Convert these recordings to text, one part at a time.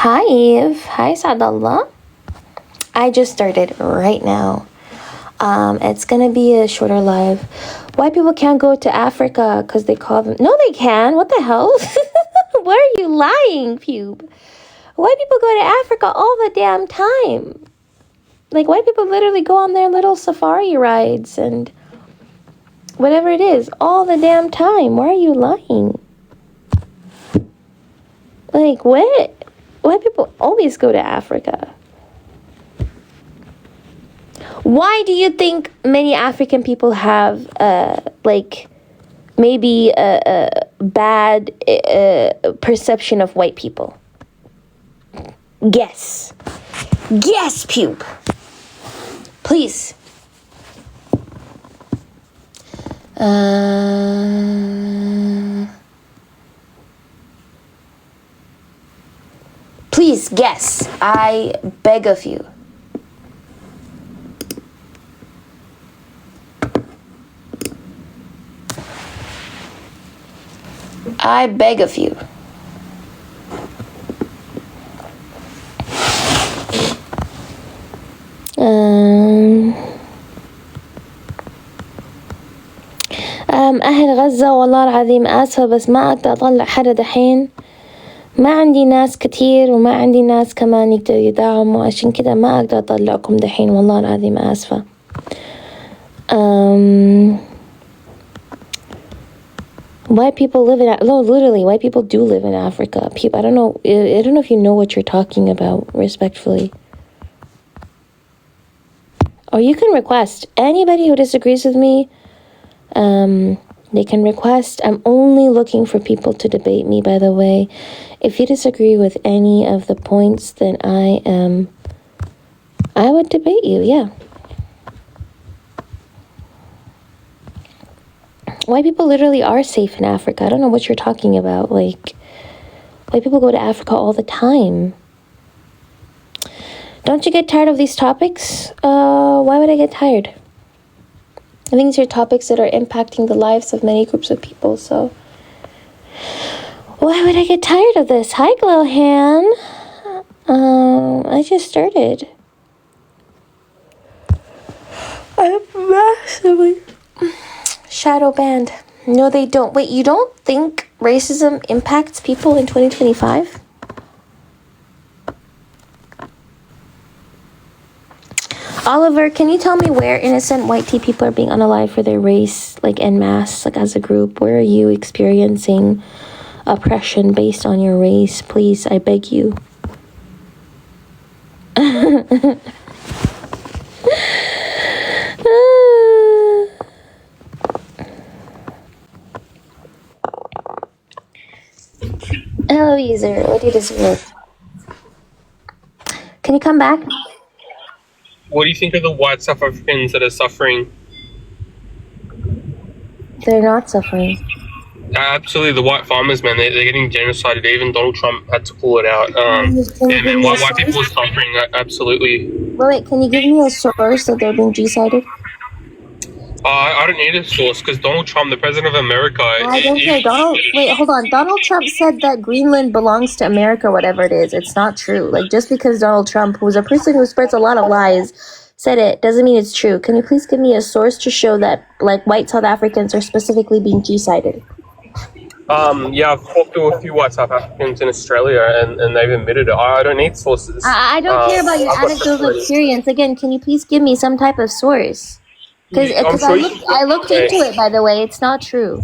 Hi Eve. Hi Sadallah. I just started right now. It's gonna be a shorter live. White people can't go to Africa because they call them. No, they can. What the hell? Where are you lying, pube? White people go to Africa all the damn time. Like, white people literally go on their little safari rides and whatever it is all the damn time. Why are you lying? Like, what? White people always go to Africa. Why do you think many African people have, maybe a bad perception of white people? Guess. Guess, pube. Please. Please guess. I beg of you. I beg of you. أهل غزة والله العظيم آسفة بس ما أقدر أطلع حدا دحين. ما عندي ناس كتير وما عندي ناس كمان يقدر يدعموا عشان كده ما أقدر أطلعكم دحين والله العظيم آسفة. White people live in literally white people do live in Africa. People, I don't know if you know what you're talking about, respectfully. Or you can request. Anybody who disagrees with me, they can request. I'm only looking for people to debate me, by the way. If you disagree with any of the points, then I would debate you, yeah. White people literally are safe in Africa. I don't know what you're talking about. Like, white people go to Africa all the time. Don't you get tired of these topics? Why would I get tired? I think these are topics that are impacting the lives of many groups of people, so why would I get tired of this? Hi, Glowhan. I just started. I'm massively shadow banned. No, they don't. Wait, you don't think racism impacts people in 2025? Oliver, can you tell me where innocent white tea people are being unalived for their race, like en masse, like as a group? Where are you experiencing oppression based on your race? Please, I beg you. Hello, user. What do you disagree with? Can you come back? What do you think of the white South Africans that are suffering? They're not suffering. Absolutely, the white farmers, man, they're getting genocided. Even Donald Trump had to pull it out. Man, white people are suffering, absolutely. Wait, can you give me a source that they're being genocided? I don't need a source because Donald Trump, the president of America... I don't care. Hold on. Donald Trump said that Greenland belongs to America, whatever it is. It's not true. Like, just because Donald Trump, who's a person who spreads a lot of lies, said it, doesn't mean it's true. Can you please give me a source to show that, like, white South Africans are specifically being genocided? Yeah, I've talked to a few white South Africans in Australia, and they've admitted it. I don't need sources. I don't care about your anecdotal experience. Again, can you please give me some type of source? Because I looked into it, by the way. It's not true.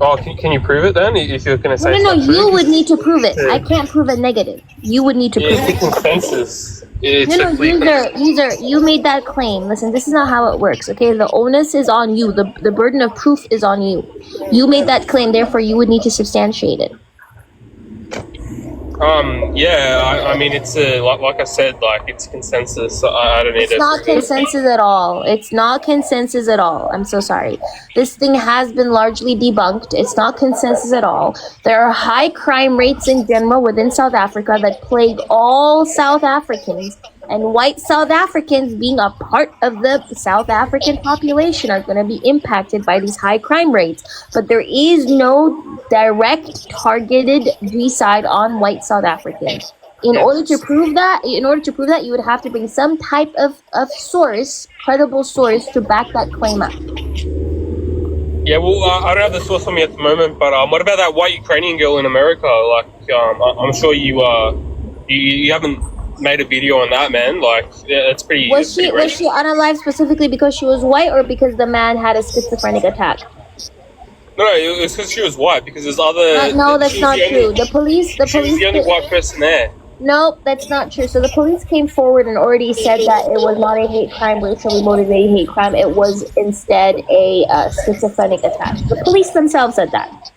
Oh, can you prove it then? If you're going to say No, you would need to prove it. I can't prove it negative. You would need to prove it. It's a consensus. User, you made that claim. Listen, this is not how it works, okay? The onus is on you. The burden of proof is on you. You made that claim, therefore you would need to substantiate it. Yeah, I mean, it's like I said, like, it's consensus. I don't need it. It's not consensus at all. It's not consensus at all. I'm so sorry. This thing has been largely debunked. It's not consensus at all. There are high crime rates in general within South Africa that plague all South Africans. And white South Africans, being a part of the South African population, are going to be impacted by these high crime rates. But there is no direct targeted G-side on white South Africans. In order to prove that, you would have to bring some type of source, credible source, to back that claim up. Yeah, well, I don't have the source on me at the moment, but what about that white Ukrainian girl in America? Like, I'm sure you haven't made a video on that, man. Like, yeah, it's pretty. Was she unalive specifically because she was white, or because the man had a schizophrenic attack? No, it was because she was white. Because there's other. No, that's not true. The police. She was the only white person there. Nope, that's not true. So the police came forward and already said that it was not a hate crime, racially motivated hate crime. It was instead a schizophrenic attack. The police themselves said that.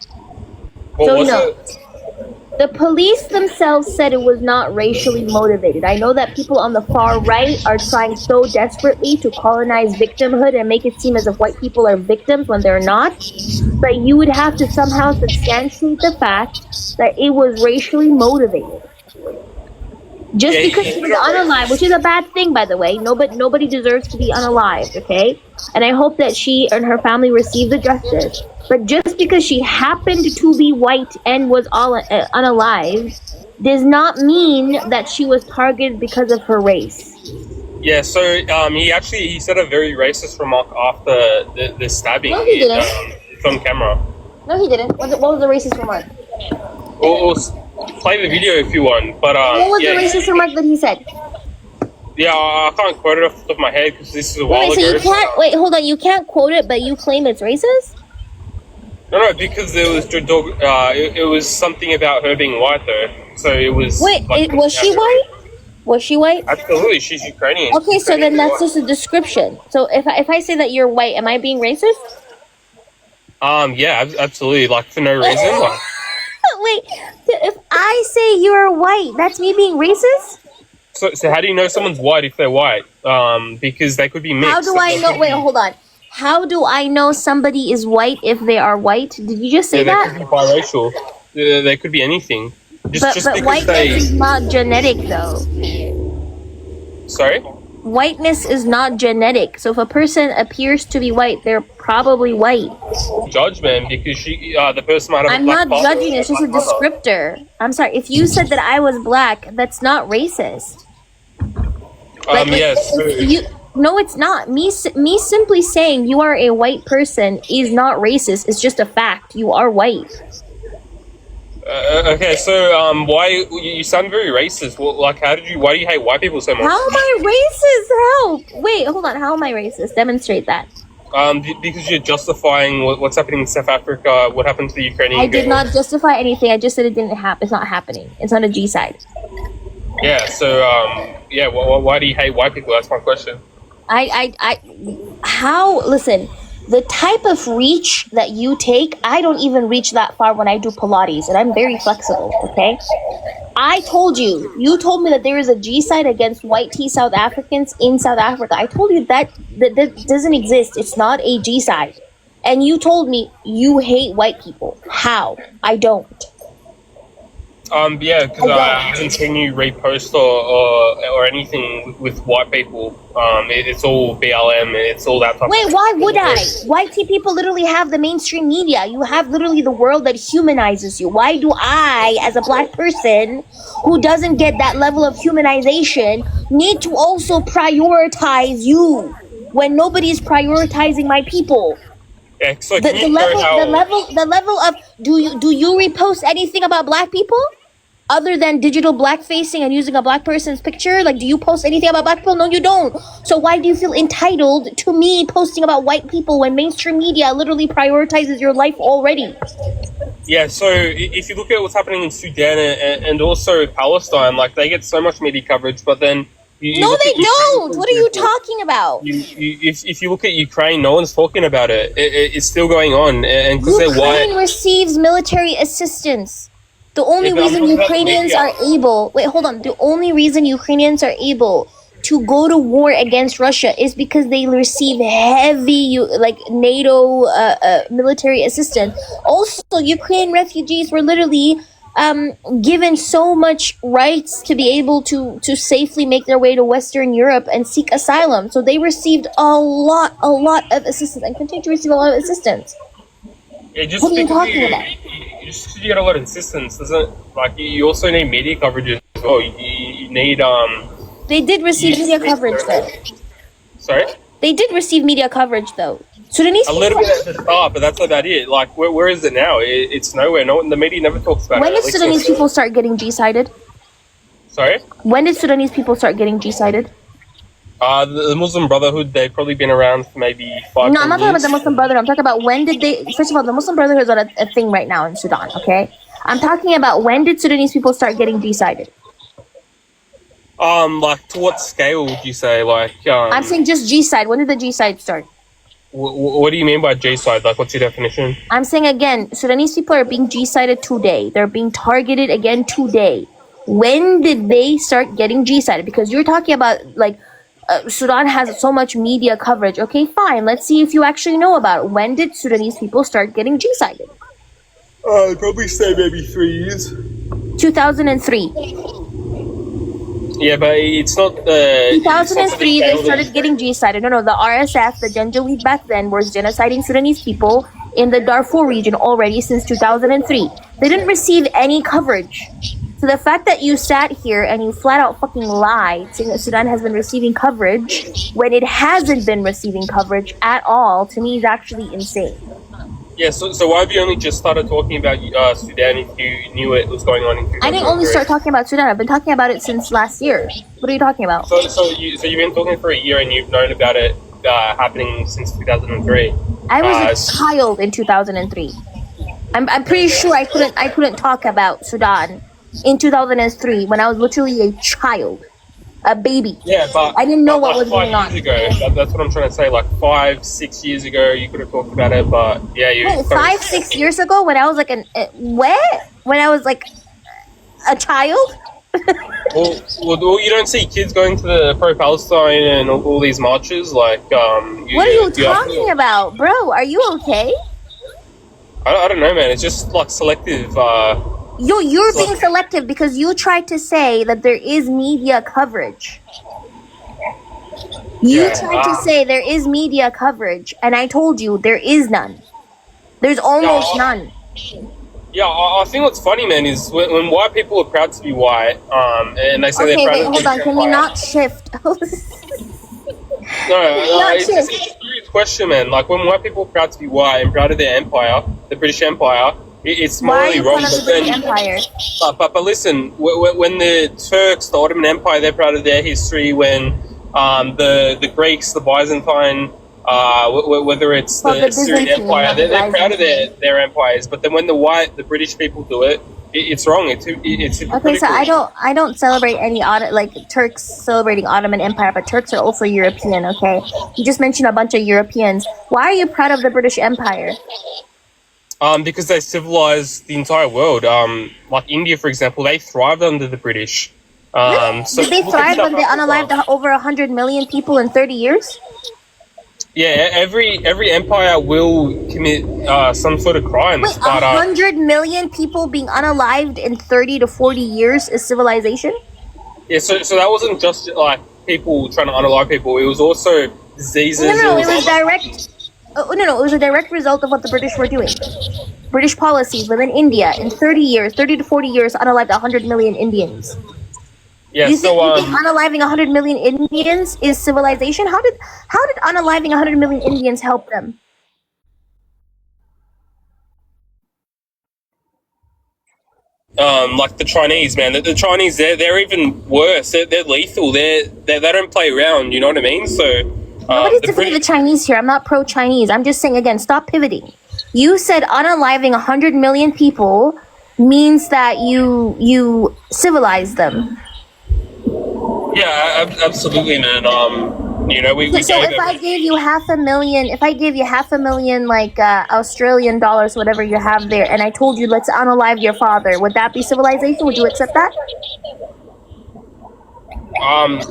The police themselves said it was not racially motivated. I know that people on the far right are trying so desperately to colonize victimhood and make it seem as if white people are victims when they're not. But you would have to somehow substantiate the fact that it was racially motivated. Just because she was unalive, which is a bad thing, by the way. Nobody deserves to be unalive, okay? And I hope that she and her family receive the justice. But just because she happened to be white and was unalive does not mean that she was targeted because of her race. Yeah, so he said a very racist remark after the stabbing. No, he didn't. It's on camera. No, he didn't. What was the racist remark? Or play the video if you want, but what was the racist remark that he said? Yeah, I can't quote it off the top of my head because this is a while ago. So you can't hold on. You can't quote it, but you claim it's racist? No, because it was something about her being white though. So it was. Wait, was she white? Was she white? Absolutely, she's Ukrainian. Okay, so then that's just a description. So if I say that you're white, am I being racist? Yeah, absolutely. Like for no reason. Like. Wait, if I say you're white, that's me being racist? So how do you know someone's white if they're white? Because they could be mixed. How do I know? Wait, hold on. How do I know somebody is white if they are white? Did you just say that? They could be biracial. They could be anything. Just but whiteness is not genetic, though. Sorry? Whiteness is not genetic. So if a person appears to be white, they're probably white. Judgment because the person might have. I'm not judging. It's just a descriptor. I'm sorry. If you said that I was black, that's not racist. Yes. No, it's not. Me simply saying you are a white person is not racist. It's just a fact. You are white. Okay, so why you sound very racist? Well, like, why do you hate white people so much? How am I racist? Help! Wait, hold on. How am I racist? Demonstrate that. Because you're justifying what's happening in South Africa, what happened to the Ukrainian girl. I did not justify anything. I just said it didn't happen. It's not happening. It's not a G-side. Yeah. So why do you hate white people? That's my question. Listen, the type of reach that you take, I don't even reach that far when I do Pilates, and I'm very flexible, okay? You told me that there is a G-side against white T South Africans in South Africa. I told you that doesn't exist. It's not a G-side. And you told me you hate white people. How? I don't. Yeah, because I haven't seen you repost or anything with white people. It's all BLM. It's all that type. Wait, why would I? White people literally have the mainstream media. You have literally the world that humanizes you. Why do I, as a black person who doesn't get that level of humanization, need to also prioritize you when nobody's prioritizing my people? Yeah, so the level of do you repost anything about black people? Other than digital blackfacing and using a black person's picture? Like, do you post anything about black people? No, you don't. So why do you feel entitled to me posting about white people when mainstream media literally prioritizes your life already? Yeah, so if you look at what's happening in Sudan and also Palestine, like, they get so much media coverage, but then... No, they don't! What are you talking about? If you look at Ukraine, no one's talking about it. It's still going on, and because they're white... Ukraine receives military assistance. The only reason Ukrainians are able... Wait, hold on. The only reason Ukrainians are able to go to war against Russia is because they receive heavy, NATO military assistance. Also, Ukrainian refugees were literally given so much rights to be able to safely make their way to Western Europe and seek asylum. So they received a lot of assistance and continue to receive a lot of assistance. Yeah, just What are you because talking about? just because you get a lot of assistance doesn't like you also need media coverage as well. You need They did receive media coverage though. Sorry. They did receive media coverage though. Sudanese A little bit at the start, but that's about it. Like, where is it now? It's nowhere. No, the media never talks about When it. did Sudanese people start getting G-sided? Sorry? When did Sudanese people start getting G-sided? The Muslim Brotherhood, they've probably been around for maybe 5 No, I'm not talking about years. the Muslim Brotherhood. I'm talking about when did they... First of all, the Muslim Brotherhood is not a thing right now in Sudan, okay? I'm talking about when did Sudanese people start getting G-sided? Like, to what scale would you say? Like, I'm saying just G-side. When did the G-side start? What do you mean by G-side? Like, what's your definition? I'm saying again, Sudanese people are being G-sided today. They're being targeted again today. When did they start getting G-sided? Because you're talking about, like, Sudan has so much media coverage. Okay, fine. Let's see if you actually know about it. When did Sudanese people start getting G-sided? I'd probably say maybe 3 years. 2003. Yeah, but it's not the... 2003, they started getting G-sided. No, the RSF, the Janjaweed back then, was genociding Sudanese people in the Darfur region already since 2003. They didn't receive any coverage. So the fact that you sat here and you flat out fucking lied, saying that Sudan has been receiving coverage when it hasn't been receiving coverage at all, to me is actually insane. Yeah, so why have you only just started talking about Sudan if you knew it was going on in 2003? I didn't only start talking about Sudan. I've been talking about it since last year. What are you talking about? So you've been talking for a year and you've known about it happening since 2003. I was a child in 2003. I'm pretty sure I couldn't talk about Sudan in 2003 when I was literally a child, a baby. Yeah, but I didn't know what was going on. 5 years ago, that's what I'm trying to say. Like 5-6 years ago, you could have talked about it, but yeah, you. Wait, 5-6 years ago, when I was like when I was like a child. well, you don't see kids going to the pro-Palestine and all these marches, like. What are you talking about, bro? Are you okay? I don't know, man. It's just like selective. You're being selective because you tried to say that there is media coverage. You tried to say there is media coverage, and I told you there is none. There's almost none. Yeah, I think what's funny, man, is when white people are proud to be white, and they say they're proud to be hold on. Can we not shift? No, it's a serious question, man. Like, when white people are proud to be white and proud of their empire, the British Empire, it's morally wrong. Why are you proud of the British Empire? But listen, when the Turks, the Ottoman Empire, they're proud of their history. When the Greeks, the Byzantine, whether it's the Syrian Empire, they're proud of their empires. But then when the British people do it, it's wrong. It's okay. So I don't celebrate any Turks celebrating Ottoman Empire, but Turks are also European. Okay, you just mentioned a bunch of Europeans. Why are you proud of the British Empire? Because they civilized the entire world. Like India, for example, they thrived under the British. Did they thrive when they unalived over 100 million people in 30 years? Yeah, every empire will commit some sort of crimes. Wait, 100 million people being unalived in 30 to 40 years is civilization? Yeah, so that wasn't just like people trying to unalive people. It was also diseases. No, it was direct. It was a direct result of what the British were doing. British policies within India in 30 to 40 years unalived 100 million Indians. Yeah, you think unaliving 100 million Indians is civilization? How did unaliving 100 million Indians help them? Like the Chinese, man. The Chinese, they're even worse. They're lethal. They don't play around. You know what I mean? So nobody's defending the Chinese here. I'm not pro-Chinese. I'm just saying again. Stop pivoting. You said unaliving 100 million people means that you civilize them. Yeah, absolutely, man. So if I gave you half a million, like Australian dollars, whatever you have there, and I told you let's unalive your father, would that be civilization? Would you accept that?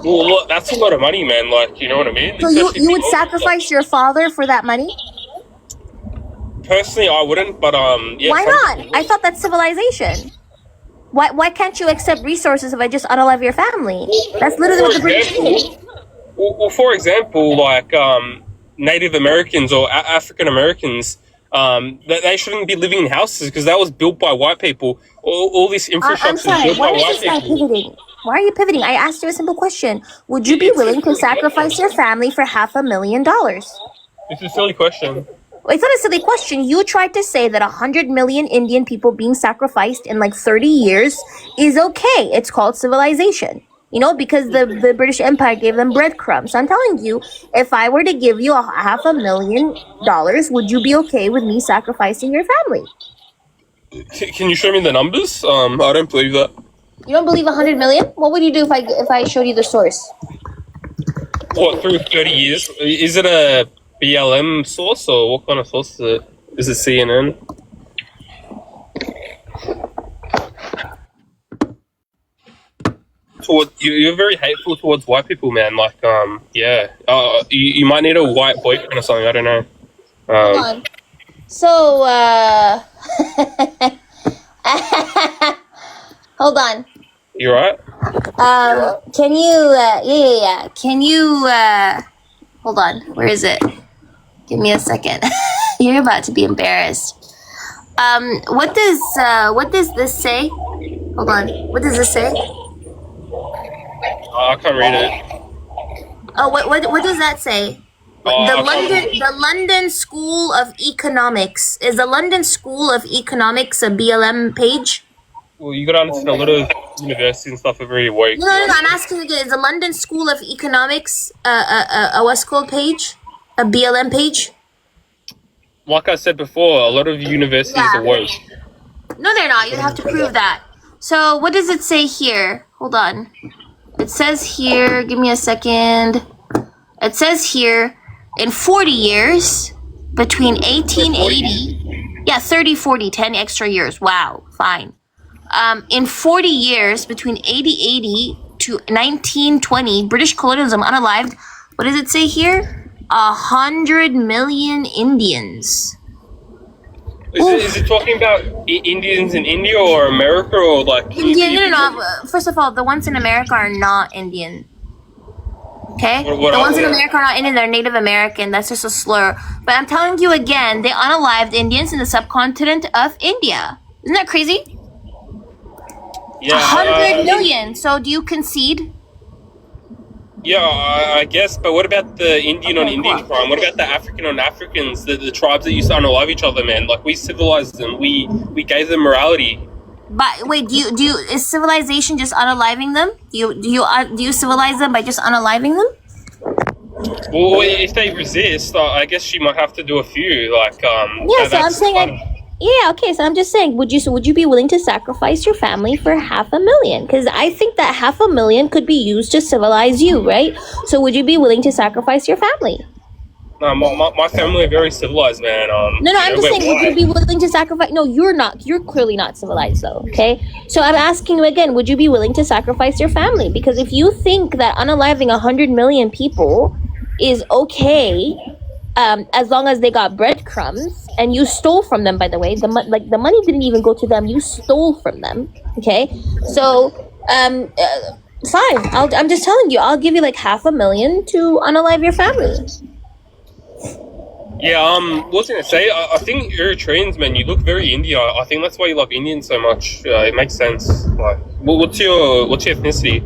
Well, look, that's a lot of money, man. Like, you know what I mean? So you would sacrifice your father for that money? Personally, I wouldn't, but yeah. Why not? I thought that's civilization. Why can't you accept resources if I just unalive your family? That's literally what the British did. Well, for example, like Native Americans or African Americans, they shouldn't be living in houses because that was built by white people. All this I'm infrastructure is sorry. built Why by is white this guy people. pivoting? Why are you pivoting? I asked you a simple question. Would you be It's willing to a silly sacrifice your family for $500,000? It's a silly question. It's not a silly question. You tried to say that 100 million Indian people being sacrificed in like 30 years is okay. It's called civilization. You know, because the British Empire gave them breadcrumbs. So I'm telling you, if I were to give you $500,000, would you be okay with me sacrificing your family? Can you show me the numbers? I don't believe that. You don't believe 100 million? What would you do if I showed you the source? What, through 30 years? Is it a BLM source or what kind of source is it? Is it CNN? You're very hateful towards white people, man. Like, yeah. You might need a white boyfriend or something. I don't know. Hold on. So, hold on. You right? Can you, yeah. Can you, hold on. Where is it? Give me a second. You're about to be embarrassed. What does this say? Hold on. What does this say? I can't read it. Oh, what does that say? The London School of Economics. Is the London School of Economics a BLM page? Well, you gotta understand a lot of universities and stuff are very woke. No, I'm asking again. Is the London School of Economics a what's called page? A BLM page? Like I said before, a lot of universities are woke. No, they're not. You'd have to prove that. So, what does it say here? Hold on. It says here, give me a second. It says here, in 40 years, between 1880, 30, 40, 10 extra years. Wow, fine. In 40 years, between 80 to 1920, British colonialism unalived, what does it say here? 100 million Indians. Is it talking about Indians in India or America or like Indian? No. First of all, the ones in America are not Indian. Okay? The ones in America are not Indian, they're Native American. That's just a slur. But I'm telling you again, they unalived Indians in the subcontinent of India. Isn't that crazy? Yeah. 100 million. So do you concede? Yeah, I guess. But what about the Indian on Indian crime? What about the African on Africans? The tribes that used to unalive each other, man. Like we civilized them. We gave them morality. But wait, do you is civilization just unaliving them? Do you civilize them by just unaliving them? Well, if they resist, I guess she might have to do a few. Like Yeah, so I'm saying okay, so I'm just saying, would you be willing to sacrifice your family for $500,000? Because I think that $500,000 could be used to civilize you, right? So would you be willing to sacrifice your family? No, my family are very civilized, man. No, I'm just saying, would you be willing to sacrifice? No, you're not. You're clearly not civilized, though, okay? So I'm asking you again, would you be willing to sacrifice your family? Because if you think that unaliving 100 million people is okay, as long as they got breadcrumbs, and you stole from them, by the way, the money didn't even go to them, you stole from them, okay? So, fine, I'm just telling you, I'll give you like $500,000 to unalive your family. Yeah, what was I gonna say? I think Eritreans, man, you look very Indian. I think that's why you love Indians so much. It makes sense. Like, what's your ethnicity?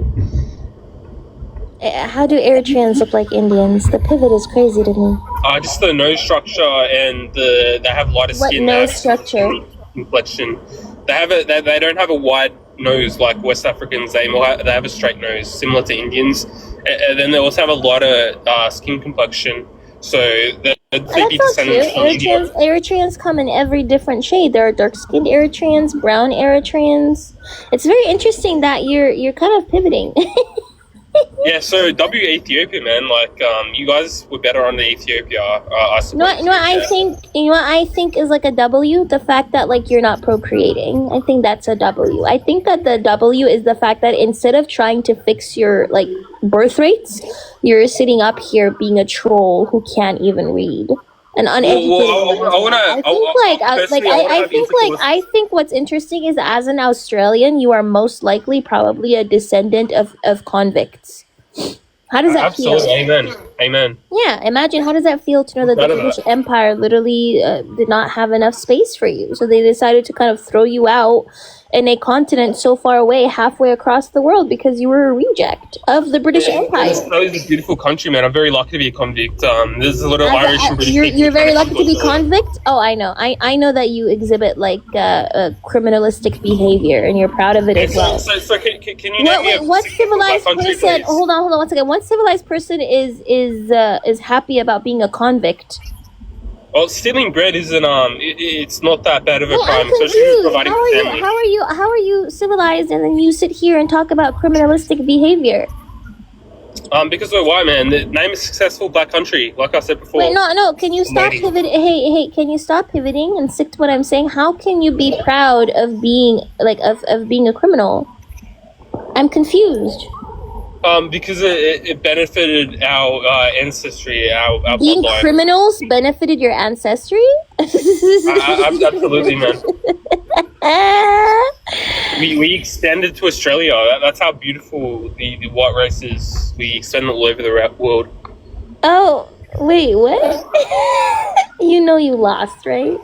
How do Eritreans look like Indians? The pivot is crazy to me. Just the nose structure and they have lighter skin. What nose structure? Complexion. They don't have a wide nose like West Africans. They have a straight nose, similar to Indians. And then they also have a lighter skin complexion. So they'd be descendants from India. Eritreans come in every different shade. There are dark-skinned Eritreans, brown Eritreans. It's very interesting that you're kind of pivoting. Yeah, so Ethiopia, man. Like, you guys were better under Ethiopia. I suppose. You know what I think is like a W? The fact that like you're not procreating. I think that's a W. I think that the W is the fact that instead of trying to fix your like birth rates, you're sitting up here being a troll who can't even read. an uneducated woman. I think what's interesting is, as an Australian, you are most likely probably a descendant of convicts. How does that feel? Absolutely, amen. Yeah, imagine, how does that feel to know that the British Empire literally did not have enough space for you, so they decided to kind of throw you out in a continent so far away, halfway across the world, because you were a reject of the British Empire. Australia's a beautiful country, man. I'm very lucky to be a convict. There's a lot of Irish and British people. You're very lucky to be convict? Oh, I know. I know that you exhibit like criminalistic behavior, and you're proud of it as well. So can you name me what civilized person? Hold on, 1 second. What civilized person is happy about being a convict? Well, stealing bread isn't it's not that bad of a crime, especially providing for family. How are you civilized, and then you sit here and talk about criminalistic behavior? Because we're white, man. Name a successful black country, like I said before. Wait, no. Can you stop pivoting? Hey, can you stop pivoting and stick to what I'm saying? How can you be proud of being of being a criminal? I'm confused. Because it benefited our ancestry, our being bloodline. Criminals benefited your ancestry? Absolutely, man. We extended to Australia. That's how beautiful the white race is. We extend it all over the world. Oh, wait, what? You know you lost, right?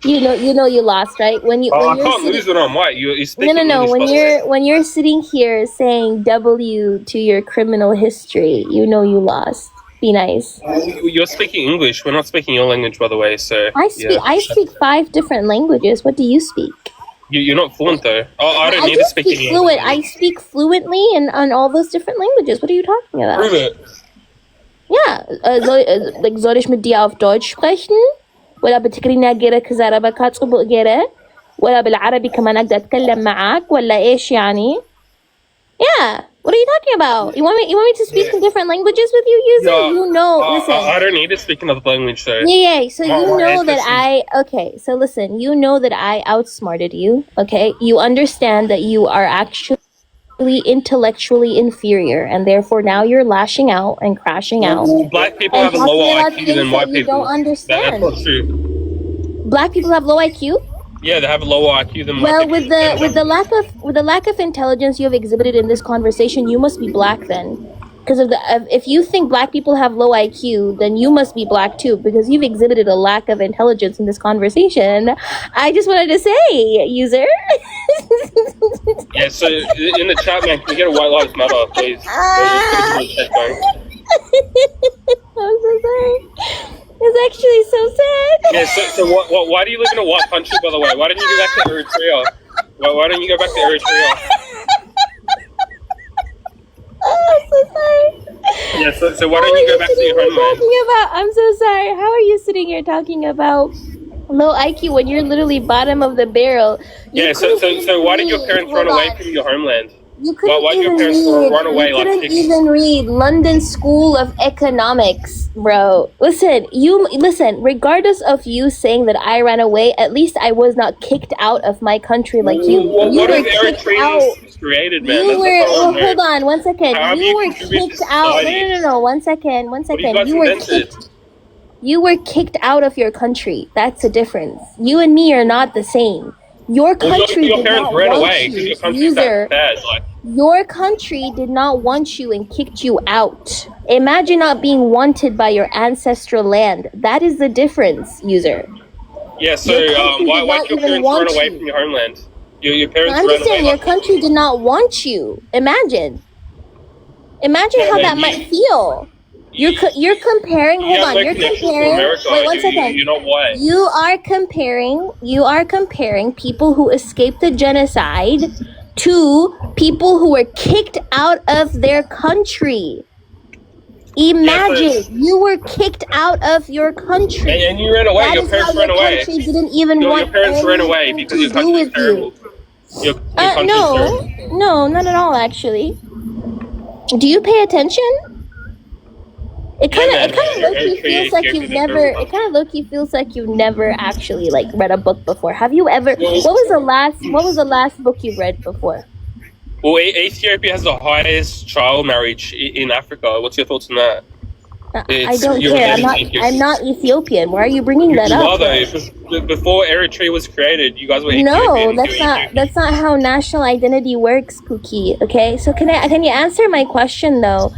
You know you lost, right? When I can't lose when I'm white. You speak no. When you're sitting here saying W to your criminal history, you know you lost. Be nice. You're speaking English. We're not speaking your language, by the way. So I speak 5 different languages. What do you speak? You're not fluent though. I don't need to speak fluent. I speak fluently in on all those different languages. What are you talking about? Prove it. Ja, soll ich mit dir auf Deutsch sprechen? ولا بتكريني أقرأ كذا ربكات صبغ قرأ ولا بالعربي كمان أقدر أتكلم معاك ولا إيش يعني? Yeah, what are you talking about? You want me to speak in different languages with you, user? No, you know, listen. I don't need to speak another language, so. Yeah. So you know that okay. So listen, you know that I outsmarted you. Okay, you understand that you are actually intellectually inferior, and therefore now you're lashing out and crashing out. Black people have a lower IQ than white people. Don't understand. That's not true. Black people have low IQ? Yeah, they have a lower IQ than white people. Well, with the lack of intelligence you have exhibited in this conversation, you must be black then. Because if you think black people have low IQ, then you must be black too, because you've exhibited a lack of intelligence in this conversation. I just wanted to say, user. Yeah, so in the chat, man, can we get a White Lives Matter, please? I'm so sorry. It's actually so sad. Yeah, so why do you live in a white country, by the way? Why don't you go back to Eritrea? Why don't you go back to Eritrea? Oh, I'm so sorry. Yeah, so why don't you go back to your homeland? I'm so sorry. How are you sitting here talking about low IQ when you're literally bottom of the barrel? Yeah, so why did your parents run away from your homeland? You couldn't even read London School of Economics, bro. Listen, regardless of you saying that I ran away, at least I was not kicked out of my country like you. You were kicked out. Created, man. Hold on, 1 second. You were kicked out. No. 1 second. You were kicked out of your country. That's the difference. You and me are not the same. Your country did not want you. Your country did not want you and kicked you out. Imagine not being wanted by your ancestral land. That is the difference, user. Yeah, so why did your parents run away from your homeland? Your parents I'm just saying, your country did not want you. Imagine how that might feel. You're comparing. Hold on. You're comparing. Wait 1 second. You're not white. You are comparing people who escaped the genocide to people who were kicked out of their country. Imagine you were kicked out of your country. And you ran away. Your parents ran away. Didn't even want your parents ran away because your country is terrible. No, not at all. Actually, do you pay attention? It kind of low-key feels like you've never. It kind of low-key feels like you've never actually like read a book before. Have you ever? What was the last book you read before? Well, Ethiopia has the highest child marriage in Africa. What's your thoughts on that? I don't You're care. Ethiopian. I'm not Ethiopian. Why are you bringing that You up? are though. Before Eritrea was created, you guys were No, Ethiopian. that's not how national identity works, Cookie. Okay, so can you answer my question though?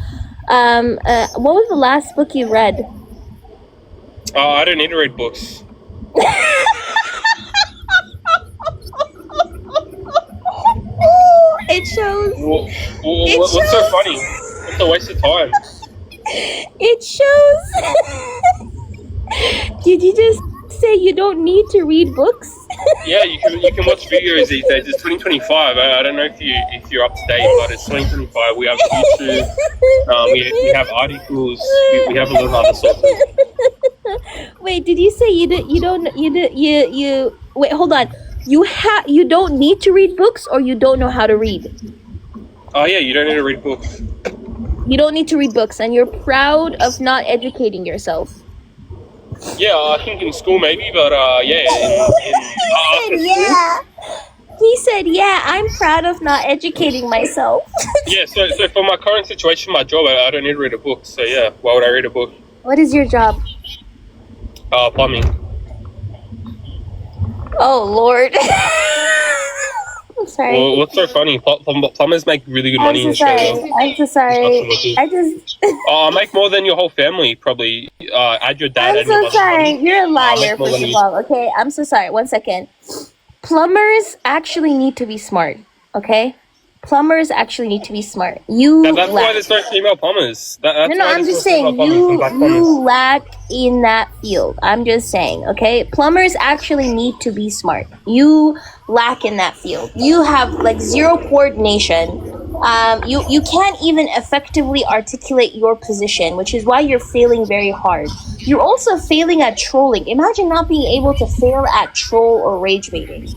What was the last book you read? Oh, I don't need to read books. It shows. What's so funny? It's a waste of time. It shows. Did you just say you don't need to read books? Yeah, you can watch videos these days. It's 2025. I don't know if you're up to date, but it's 2025. We have YouTube. We have articles. We have a lot of other sources. Wait, did you say you wait, hold on. You don't need to read books, or you don't know how to read? Oh yeah, you don't need to read books. You don't need to read books, and you're proud of not educating yourself. Yeah, I think in school maybe, but yeah. He said, yeah, I'm proud of not educating myself. Yeah, so for my current situation, my job, I don't need to read a book. So yeah, why would I read a book? What is your job? Plumbing. Oh, Lord. I'm sorry. Well, what's so funny? Plumbers make really good money in Australia. I'm so sorry. I make more than your whole family, probably. Add your dad. I'm so sorry. You're a liar, first of all. Okay, I'm so sorry. 1 second. Plumbers actually need to be smart. Okay, plumbers actually need to be smart. That's why there's no female plumbers. I'm just saying you lack in that field. I'm just saying, okay? Plumbers actually need to be smart. You lack in that field. You have like zero coordination. You can't even effectively articulate your position, which is why you're failing very hard. You're also failing at trolling. Imagine not being able to fail at troll or rage baiting.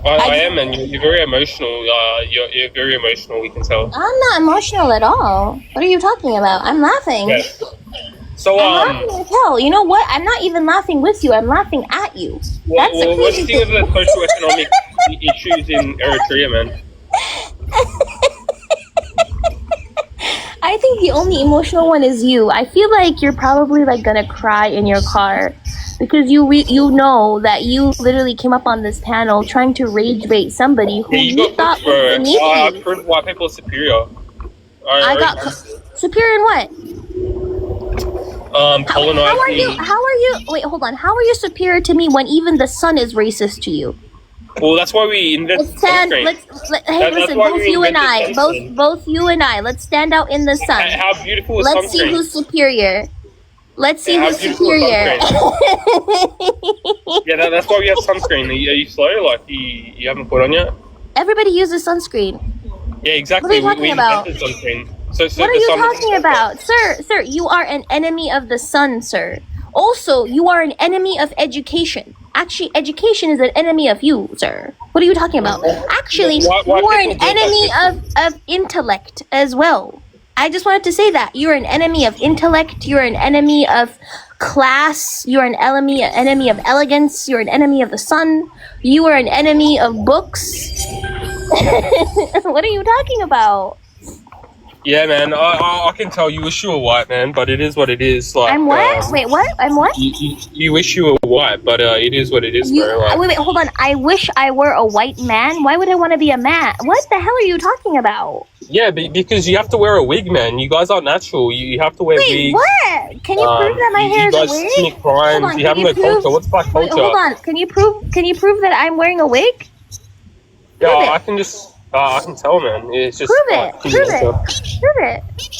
I am, and you're very emotional. You're very emotional, we can tell. I'm not emotional at all. What are you talking about? I'm laughing. Yeah. So, I'm laughing as hell. You know what? I'm not even laughing with you. I'm laughing at you. What do you think of the socioeconomic issues in Eritrea, man? I think the only emotional one is you. I feel like you're probably like gonna cry in your car because you know that you literally came up on this panel trying to rage bait somebody who you thought was beneath you. I proved why people are superior. I got superior in what? Colonizing. How are you? Wait, hold on. How are you superior to me when even the sun is racist to you? Well, that's why we invented sunscreen. Listen, both you and I, let's stand out in the sun. How beautiful is sunscreen? Let's see who's superior. Let's see who's superior. Yeah, that's why we have sunscreen. Are you slow? Like, you haven't put on yet? Everybody uses sunscreen. Yeah, exactly. What are you talking about? Sunscreen. What are you talking about? Sir, you are an enemy of the sun, sir. Also, you are an enemy of education. Actually, education is an enemy of you, sir. What are you talking about? Actually, you are an enemy of intellect as well. I just wanted to say that. You're an enemy of intellect. You're an enemy of class. You're an enemy of elegance. You're an enemy of the sun. You are an enemy of books. What are you talking about? Yeah, man, I can tell you wish you were white, man, but it is what it is. Like, I'm what? Wait, what? I'm what? You wish you were white, but it is what it is, bro. Like, wait, hold on. I wish I were a white man? Why would I want to be a man? What the hell are you talking about? Yeah, because you have to wear a wig, man. You guys aren't natural. You have to wear wigs. Wait, what? Can you prove that my hair is a wig? You guys commit crimes. You have no culture. What's black culture? Wait, hold on. Can you prove that I'm wearing a wig? Yeah, I can just... I can tell, man. It's just prove it.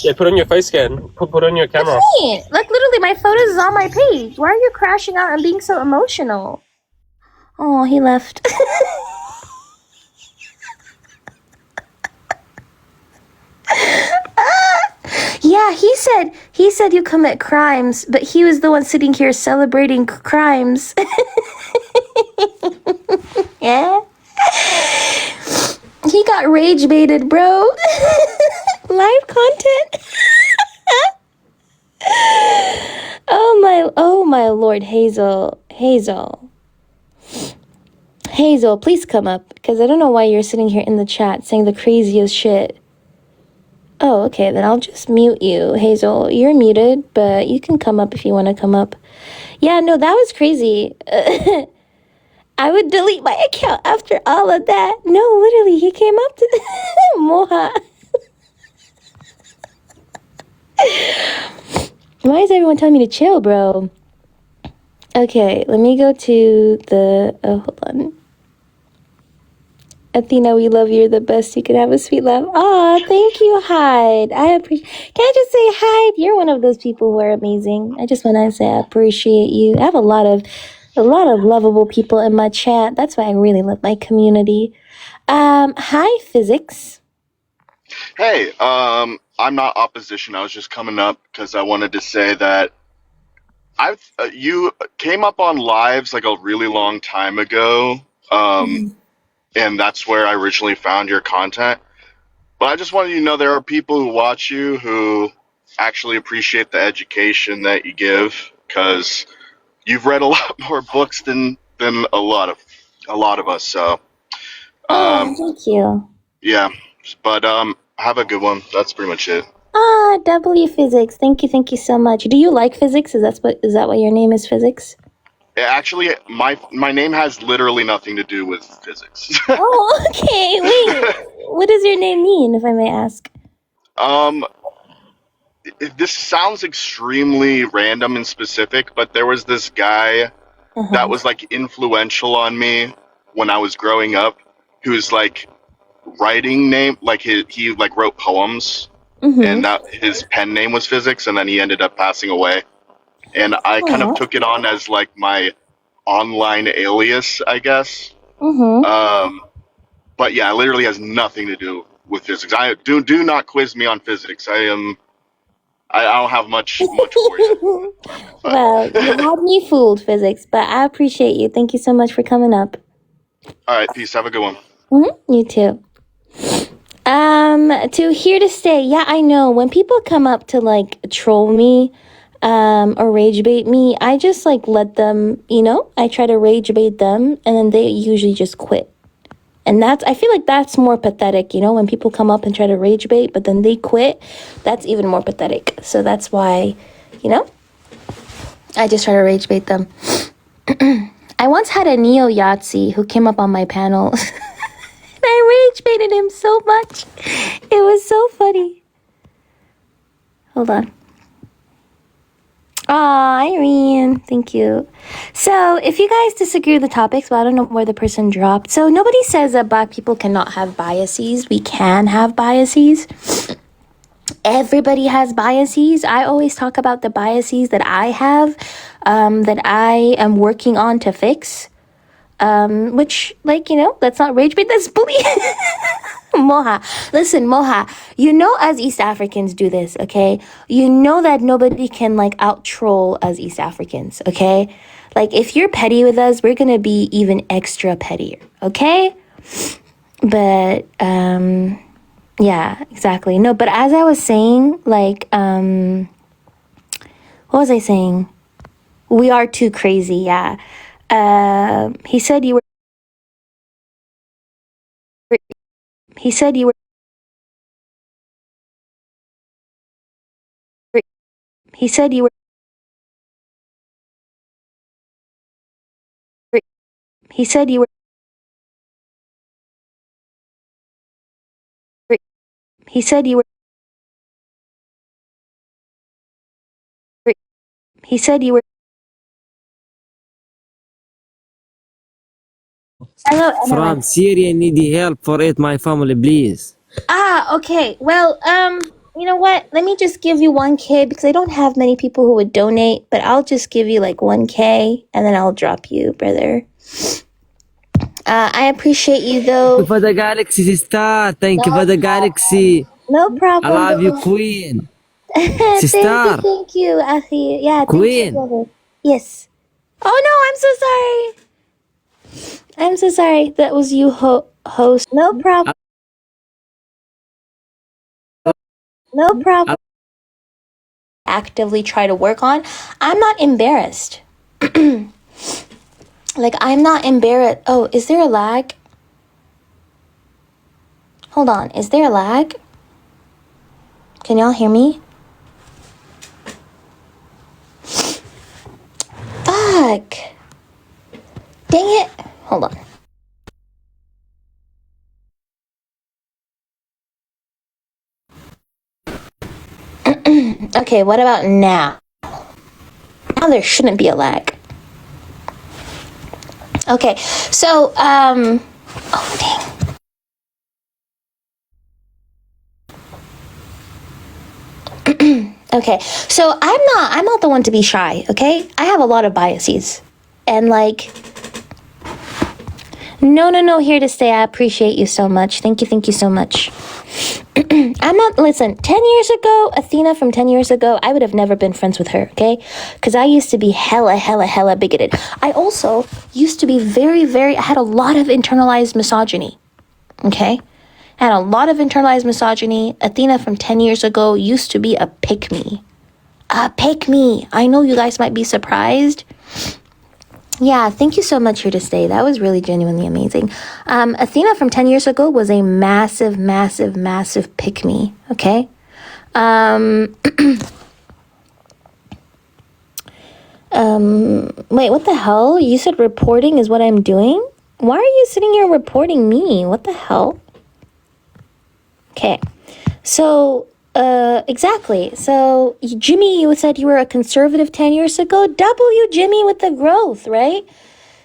Yeah, put on your face scan. Put on your camera. What do you mean? Like, literally, my photos is on my page. Why are you crashing out and being so emotional? Oh, he left. Yeah, he said you commit crimes, but he was the one sitting here celebrating crimes. Yeah. He got rage baited, bro. Live content. Oh my Lord, Hazel, please come up, because I don't know why you're sitting here in the chat saying the craziest shit. Oh, okay, then I'll just mute you, Hazel. You're muted, but you can come up if you want to come up. Yeah, no, that was crazy. I would delete my account after all of that. No, literally, he came up to Moha. Why is everyone telling me to chill, bro? Okay, let me go to the... Oh, hold on. Athena, we love you. You're the best. You can have a sweet laugh. Aw, thank you, Hyde. I appreciate... Can I just say, Hyde, you're one of those people who are amazing. I just want to say I appreciate you. I have a lot of lovable people in my chat. That's why I really love my community. Hi, Physics. Hey, I'm not opposition. I was just coming up because I wanted to say that you came up on lives like a really long time ago, and that's where I originally found your content. But I just wanted you to know there are people who watch you who actually appreciate the education that you give because you've read a lot more books than a lot of us. So, Thank you. yeah. But have a good one. That's pretty much it. W Physics. Thank you so much. Do you like physics? Is that what your name is, Physics? Actually, my name has literally nothing to do with physics. Oh, okay. Wait. What does your name mean, if I may ask? um, this sounds extremely random and specific, but there was this guy that was like influential on me when I was growing up, whose like writing name, like he like wrote poems, and that his pen name was Physics, and then he ended up passing away, and I kind of took it on as like my online alias, I guess. But yeah, it literally has nothing to do with physics. I do not quiz me on physics. I don't have much for you. Well, you had me fooled, Physics, but I appreciate you. Thank you so much for coming up. All right, peace. Have a good one. You too. To here to stay. Yeah, I know. When people come up to like troll me, or rage bait me, I just like let them, I try to rage bait them and then they usually just quit. And I feel like that's more pathetic, when people come up and try to rage bait, but then they quit, that's even more pathetic. So that's why, I just try to rage bait them. I once had a neo Yahtzee who came up on my panel. And I rage baited him so much. It was so funny. Hold on. Aw, Irene, thank you. So, if you guys disagree with the topics, well, I don't know where the person dropped. So, nobody says that Black people cannot have biases. We can have biases. Everybody has biases. I always talk about the biases that I have, that I am working on to fix. Which, let's not rage bait, that's bullying. Moha. Listen, Moha, as East Africans do this, okay? You know that nobody can, out-troll us East Africans, okay? If you're petty with us, we're gonna be even extra pettier, okay? But, yeah, exactly. No, but as I was saying, what was I saying? We are too crazy, yeah. He said you were... He said you were... He said you were... He said you were... He said you were... He said you were... Hello, From Syria, need help for it, my family, please. Okay. Well, you know what? Let me just give you 1K because I don't have many people who would donate, but I'll just give you 1K and then I'll drop you, brother. I appreciate you though. Thank you for the galaxy, sister. Thank you for the galaxy. No problem. I love you, queen. Sister. Thank you, Ahi. Yeah, Queen. thank you, brother. Yes. Oh no, I'm so sorry. I'm so sorry. That was you, host. No problem. No problem. Actively try to work on. I'm not embarrassed. I'm not embarrassed. Oh, is there a lag? Hold on. Is there a lag? Can y'all hear me? Fuck. Dang it. Hold on. Okay, what about now? Now there shouldn't be a lag. Okay, so, oh, dang. Okay, so I'm not the one to be shy, okay? I have a lot of biases. And like, no, here to stay. I appreciate you so much. Thank you so much. Listen, 10 years ago, Athena from 10 years ago, I would have never been friends with her, okay? Because I used to be hella bigoted. I also used to be I had a lot of internalized misogyny, okay? I had a lot of internalized misogyny. Athena from 10 years ago used to be a pick-me. A pick-me. I know you guys might be surprised. Yeah, thank you so much here to stay. That was really genuinely amazing. Athena from 10 years ago was a massive pick-me, okay? Wait, what the hell? You said reporting is what I'm doing? Why are you sitting here reporting me? What the hell? Okay, so, exactly. So, Jimmy, you said you were a conservative 10 years ago. W, Jimmy, with the growth, right?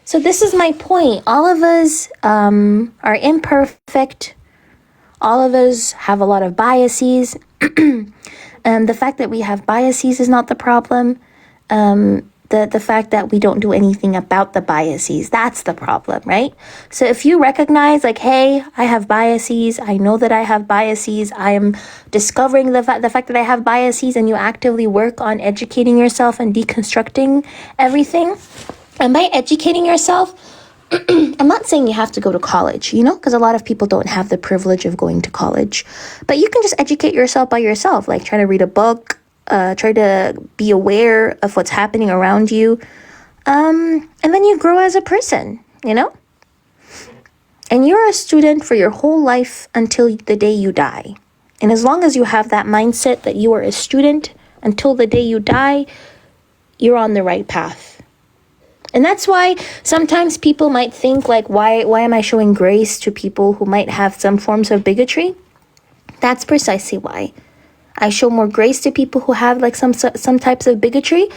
So this is my point. All of us are imperfect. All of us have a lot of biases. The fact that we have biases is not the problem. The fact that we don't do anything about the biases, that's the problem, right? So if you recognize like, hey, I have biases, I know that I have biases, I am discovering the fact that I have biases, and you actively work on educating yourself and deconstructing everything. And by educating yourself, I'm not saying you have to go to college, you know, because a lot of people don't have the privilege of going to college. But you can just educate yourself by yourself, like try to read a book, try to be aware of what's happening around you. And then you grow as a person, you know? And you're a student for your whole life until the day you die. And as long as you have that mindset that you are a student until the day you die, you're on the right path. And that's why sometimes people might think like, why am I showing grace to people who might have some forms of bigotry? That's precisely why. I show more grace to people who have like some types of bigotry.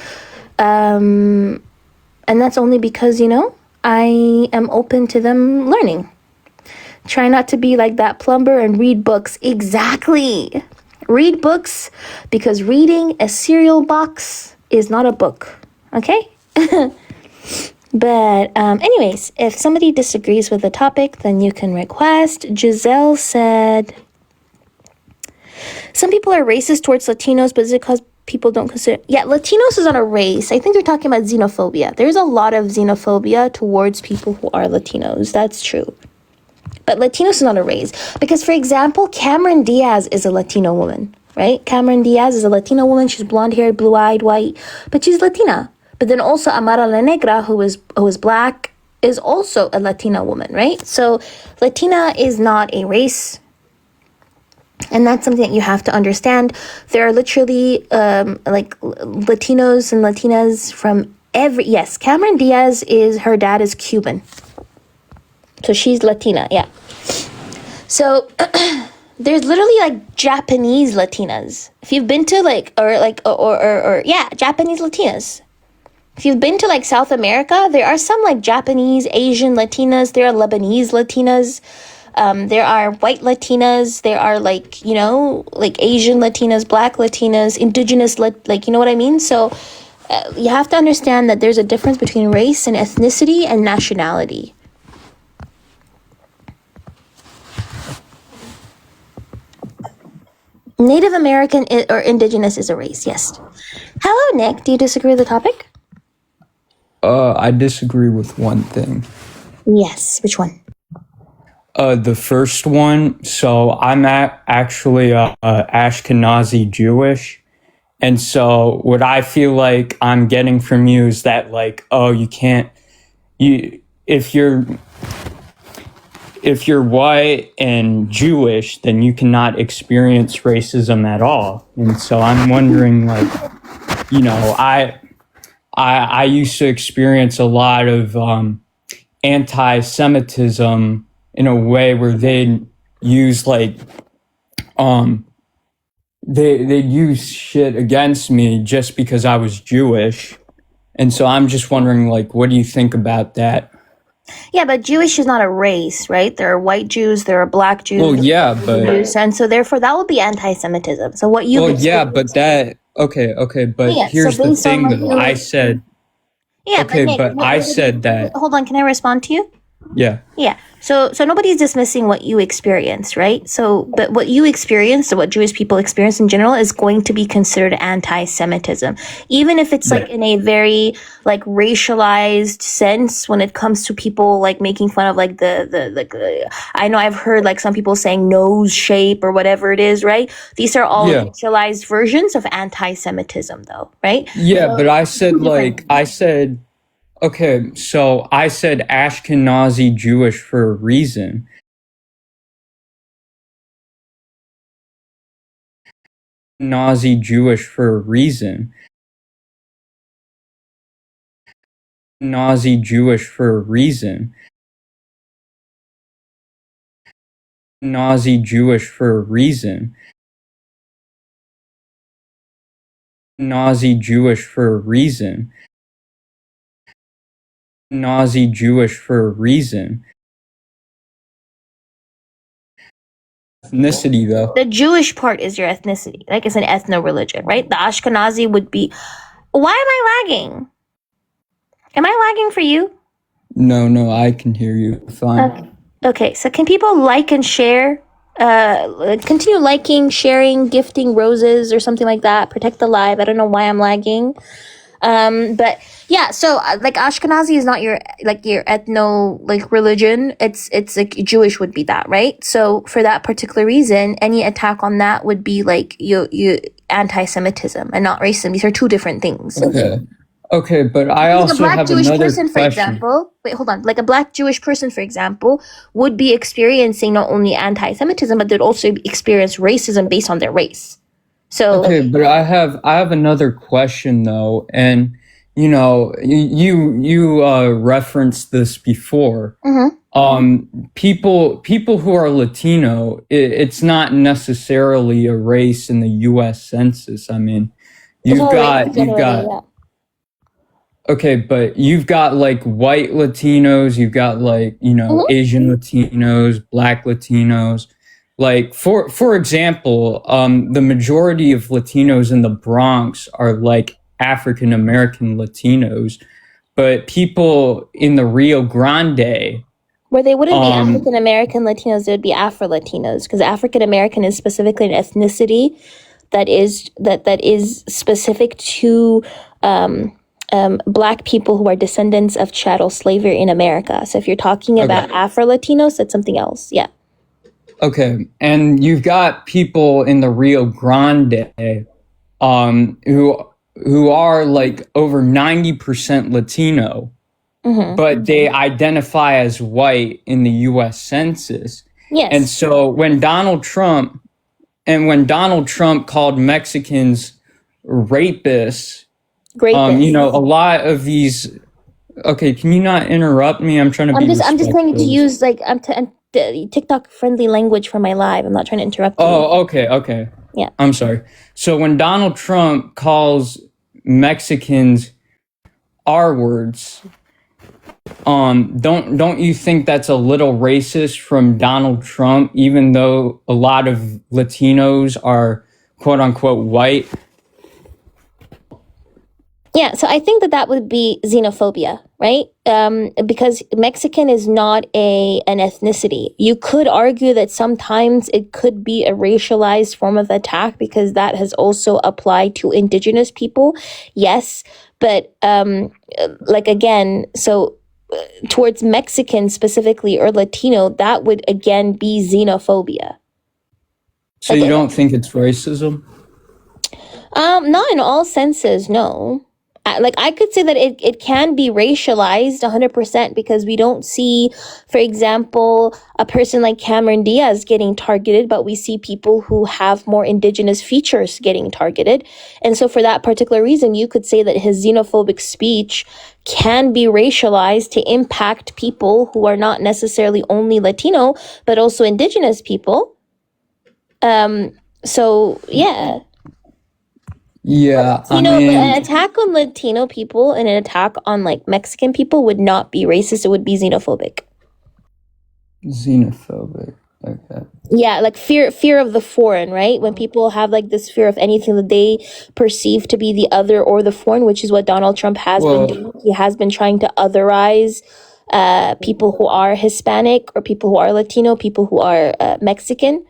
And that's only because, you know, I am open to them learning. Try not to be like that plumber and read books. Exactly. Read books, because reading a cereal box is not a book. Okay? But anyways, if somebody disagrees with the topic, then you can request. Giselle said, some people are racist towards Latinos, but is it because people don't consider... Yeah, Latinos is not a race. I think they're talking about xenophobia. There's a lot of xenophobia towards people who are Latinos. That's true. But Latinos is not a race. Because, for example, Cameron Diaz is a Latino woman, right? Cameron Diaz is a Latino woman. She's blonde-haired, blue-eyed, white, but she's Latina. But then also Amara La Negra, who is black, is also a Latina woman, right? So Latina is not a race. And that's something that you have to understand. There are literally like Latinos and Latinas from yes, Cameron Diaz her dad is Cuban. So she's Latina, yeah. So there's literally like Japanese Latinas. If you've been to Japanese Latinas. If you've been to like South America, there are some like Japanese, Asian Latinas. There are Lebanese Latinas. There are white Latinas. There are like, you know, like Asian Latinas, black Latinas, indigenous, like, you know what I mean? So you have to understand that there's a difference between race and ethnicity and nationality. Native American or indigenous is a race, yes. Hello, Nick. Do you disagree with the topic? I disagree with one thing. Yes, which one? The first one. So I'm actually Ashkenazi Jewish, and so what I feel like I'm getting from you is that like, oh, if if you're white and Jewish, then you cannot experience racism at all. And so I'm wondering, like, you know, I used to experience a lot of anti-Semitism in a way where they'd use like they use shit against me just because I was Jewish. And so I'm just wondering, like, what do you think about that? Yeah, but Jewish is not a race, right? There are white Jews, there are black Jews. Well, yeah, but Jews, and so therefore that would be anti-Semitism. So what you well, yeah, but that okay, but yeah, here's so the based on thing what though. you I said yeah, okay, Nick, but I said that hold on, can I respond to you? yeah. Yeah. So nobody's dismissing what you experienced, right? So but what you experienced, or what Jewish people experience in general, is going to be considered anti-Semitism. Even if it's like in a very like racialized sense when it comes to people like making fun of like the I know I've heard like some people saying nose shape or whatever it is, right? These are all Yeah. racialized versions of anti-Semitism though, right? Yeah, but I said okay, so I said Ashkenazi Jewish for a reason. Nazi Jewish for a reason. Nazi Jewish for a reason. Nazi Jewish for a reason. Nazi Jewish for a reason. Nazi Jewish for a reason. Ethnicity though. The Jewish part is your ethnicity. Like it's an ethno-religion, right? The Ashkenazi would be... Why am I lagging? Am I lagging for you? No, I can hear you fine. Okay, so can people like and share? Continue liking, sharing, gifting roses or something like that. Protect the live. I don't know why I'm lagging. But yeah, so like Ashkenazi is not your ethno like religion. It's like Jewish would be that, right? So for that particular reason, any attack on that would be like you anti-Semitism and not racism. These are two different things. Okay, but I Like also a black have Jewish another person, for question. example. Wait, hold on. Like a black Jewish person, for example, would be experiencing not only anti-Semitism, but they'd also experience racism based on their race. So Okay, but I have another question though, and you know, you referenced this before. People who are Latino, it's not necessarily a race in the U.S. Census. I mean, you've got okay, but you've got like white Latinos, you've got like, you know, Asian Latinos, black Latinos. Like for example, the majority of Latinos in the Bronx are like African American Latinos, but people in the Rio Grande, where they wouldn't be African American Latinos, they would be Afro Latinos, because African American is specifically an ethnicity that is specific to black people who are descendants of chattel slavery in America. So if you're talking about Afro Latinos, that's something else. Yeah. okay, and you've got people in the Rio Grande, who are like over 90% Latino, but they identify as white in the U.S. Census. Yes. And so when Donald Trump called Mexicans rapists, you know, a lot of these. Okay, can you not interrupt me? I'm trying to be I'm just trying to respectful. use like TikTok friendly language for my live. I'm not trying to interrupt you. Oh, okay. Yeah. I'm sorry. So when Donald Trump calls Mexicans R words, don't you think that's a little racist from Donald Trump, even though a lot of Latinos are quote unquote white? Yeah, so I think that would be xenophobia, right? Because Mexican is not an ethnicity. You could argue that sometimes it could be a racialized form of attack because that has also applied to indigenous people. Yes, but like again, so towards Mexican specifically or Latino, that would again be xenophobia. So you don't think it's racism? Not in all senses, no. like I could say that it can be racialized 100% because we don't see, for example, a person like Cameron Diaz getting targeted, but we see people who have more indigenous features getting targeted. And so for that particular reason, you could say that his xenophobic speech can be racialized to impact people who are not necessarily only Latino, but also indigenous people. So yeah. Yeah, I But mean, an attack on Latino people and an attack on like Mexican people would not be racist. It would be xenophobic. xenophobic. Okay. Yeah, like fear of the foreign, right? When people have like this fear of anything that they perceive to be the other or the foreign, which is what Donald Trump has been doing. He has been trying to otherize people who are Hispanic or people who are Latino, people who are Mexican.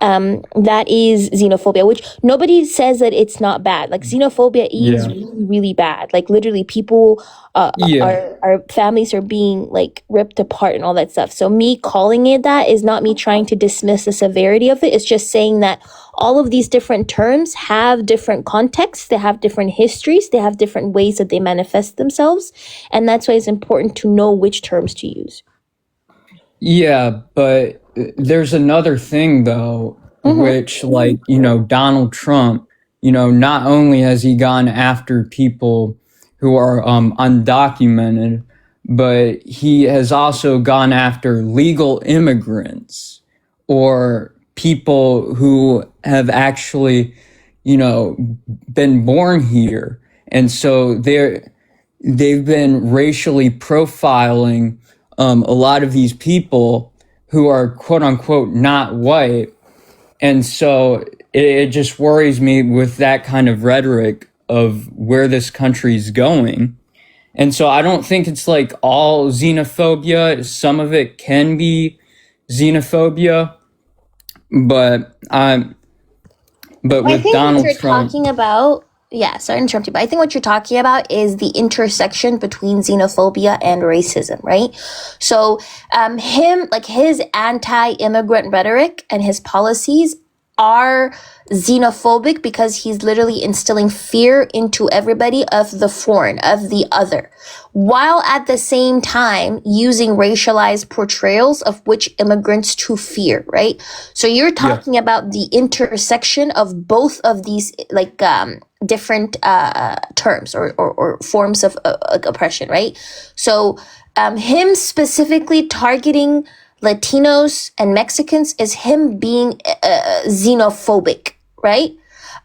That is xenophobia, which nobody says that it's not bad. Like xenophobia is really, really bad. Like literally people, our families are being like ripped apart and all that stuff. So me calling it that is not me trying to dismiss the severity of it. It's just saying that all of these different terms have different contexts. They have different histories. They have different ways that they manifest themselves. And that's why it's important to know which terms to use. Yeah, but there's another thing though, which like, Donald Trump, not only has he gone after people who are undocumented, but he has also gone after legal immigrants or people who have actually, been born here. And so they've been racially profiling a lot of these people who are quote unquote not white. And so it just worries me with that kind of rhetoric of where this country's going. And so I don't think it's like all xenophobia. Some of it can be xenophobia, but with Donald Trump, talking about, sorry to interrupt you, but I think what you're talking about is the intersection between xenophobia and racism, right? So his anti-immigrant rhetoric and his policies are xenophobic because he's literally instilling fear into everybody of the foreign, of the other, while at the same time using racialized portrayals of which immigrants to fear, right? So you're talking about the intersection of both of these like different terms or forms of oppression, right? So him specifically targeting Latinos and Mexicans is him being xenophobic, right?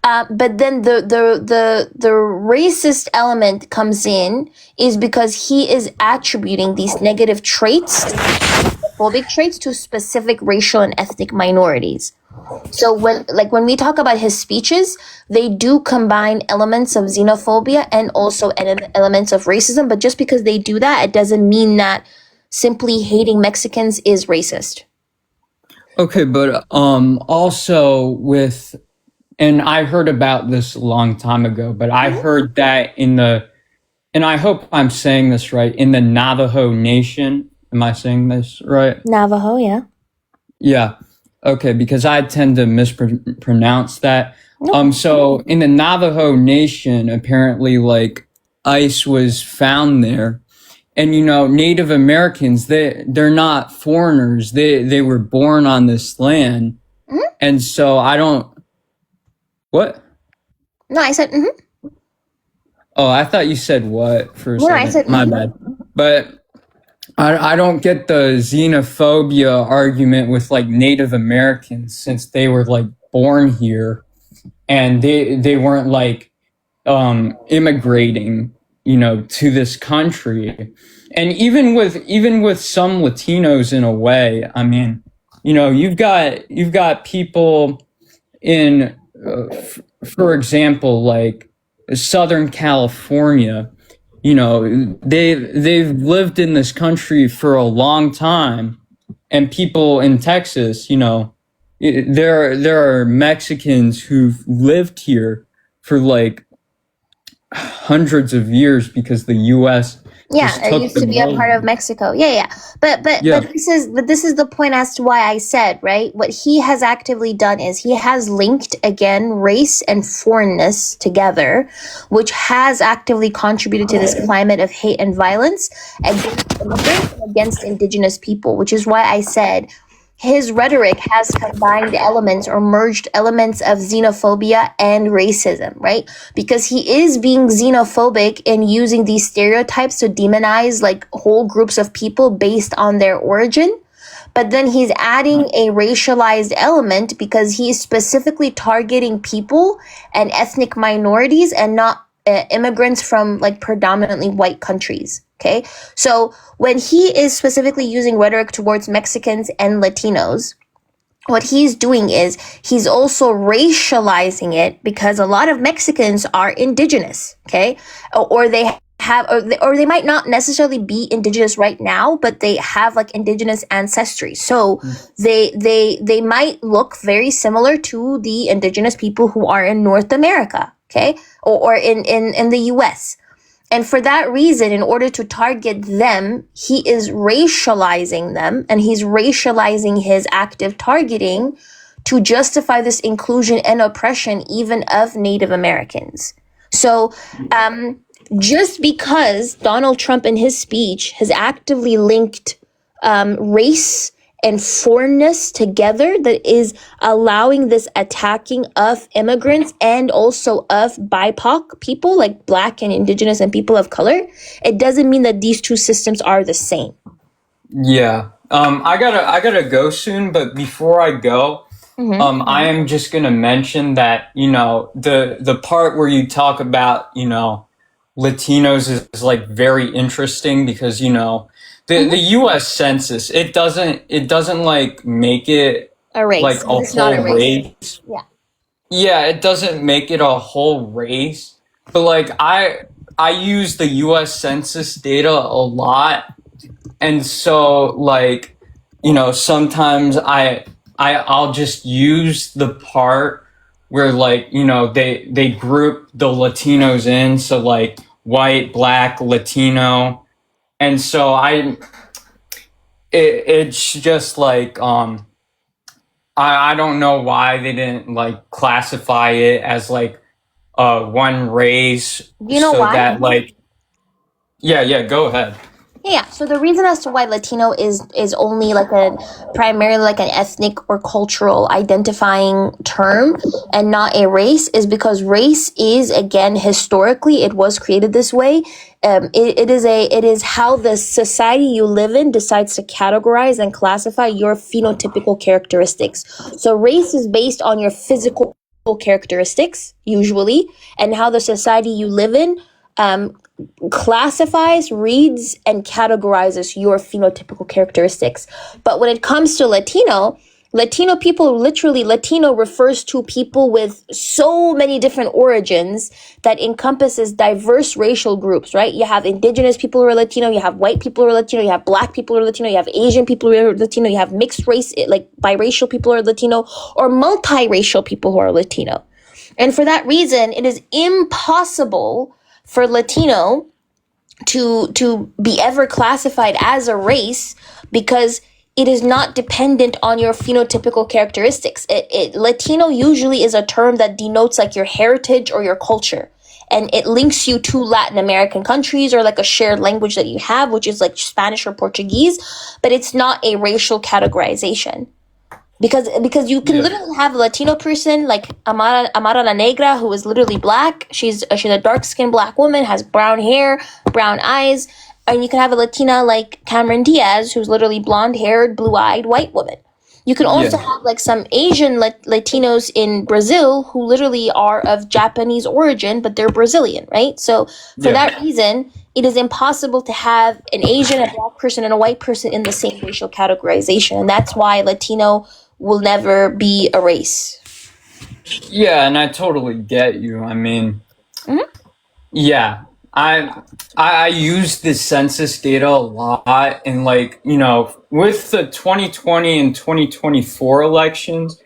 But then the racist element comes in is because he is attributing these negative traits, xenophobic traits, to specific racial and ethnic minorities. So when we talk about his speeches, they do combine elements of xenophobia and also elements of racism. But just because they do that, it doesn't mean that simply hating Mexicans is racist. Okay, but also with, and I heard about this a long time ago, but I heard that and I hope I'm saying this right, in the Navajo Nation. Am I saying this right? Navajo, yeah. Yeah. Okay, because I tend to mispronounce that. So in the Navajo Nation, apparently like ice was found there. And Native Americans, they're not foreigners. They were born on this land. And so I don't. What? No, I said. Oh, I thought you said what for a second. I said, my bad. But I don't get the xenophobia argument with like Native Americans, since they were like born here and they weren't like immigrating, to this country. And even with some Latinos, in a way, I mean, you've got people in, for example, like Southern California. They've lived in this country for a long time, and people in Texas, there are Mexicans who've lived here for like hundreds of years because the U.S. Yeah, just it took used to them be a part of over. Mexico. Yeah. But Yeah. this is the point as to why I said, right? What he has actively done is he has linked again race and foreignness together, which has actively contributed to this climate of hate and violence against immigrants and against indigenous people, which is why I said his rhetoric has combined elements or merged elements of xenophobia and racism, right? Because he is being xenophobic and using these stereotypes to demonize like whole groups of people based on their origin. But then he's adding a racialized element because he's specifically targeting people and ethnic minorities and not immigrants from like predominantly white countries. Okay. So when he is specifically using rhetoric towards Mexicans and Latinos, what he's doing is he's also racializing it because a lot of Mexicans are indigenous, okay? Or they have, or they might not necessarily be indigenous right now, but they have like indigenous ancestry. So they might look very similar to the indigenous people who are in North America, okay? Or in the US. And for that reason, in order to target them, he is racializing them and he's racializing his active targeting to justify this inclusion and oppression even of Native Americans. So, just because Donald Trump in his speech has actively linked race and foreignness together, that is allowing this attacking of immigrants and also of BIPOC people like Black and Indigenous and people of color, it doesn't mean that these two systems are the same. Yeah. I gotta go soon, but before I go, I am just gonna mention that, the part where you talk about, Latinos is like very interesting because, the US Census, it doesn't like make it A like race. a It's not a whole race. race. Yeah. Yeah, it doesn't make it a whole race. But like I use the US Census data a lot. And so like, sometimes I'll just use the part where like, they group the Latinos in, so like white, black, Latino. And so it's just like I don't know why they didn't like classify it as like one race You know so why? that like yeah, go ahead. Yeah, so the reason as to why Latino is only like a primarily like an ethnic or cultural identifying term and not a race is because race is, again, historically it was created this way. It is how the society you live in decides to categorize and classify your phenotypical characteristics. So race is based on your physical characteristics usually, and how the society you live in classifies, reads, and categorizes your phenotypical characteristics. But when it comes to Latino people, literally, Latino refers to people with so many different origins that encompasses diverse racial groups, right? You have indigenous people who are Latino, you have white people who are Latino, you have black people who are Latino, you have Asian people who are Latino, you have mixed race, like biracial people who are Latino, or multiracial people who are Latino. And for that reason, it is impossible for Latino to be ever classified as a race because it is not dependent on your phenotypical characteristics. Latino usually is a term that denotes like your heritage or your culture. And it links you to Latin American countries or like a shared language that you have, which is like Spanish or Portuguese, but it's not a racial categorization. Because you can literally have a Latino person like Amara La Negra, who is literally black. She's a dark skinned black woman, has brown hair, brown eyes, and you can have a Latina like Cameron Diaz, who's literally blonde haired, blue eyed white woman. You can also have like some Asian Latinos in Brazil who literally are of Japanese origin, but they're Brazilian, right? So for that reason, it is impossible to have an Asian, a black person, and a white person in the same racial categorization. And that's why Latino will never be a race. Yeah, and I totally get you. I mean, yeah, I use the census data a lot, and like with the 2020 and 2024 elections,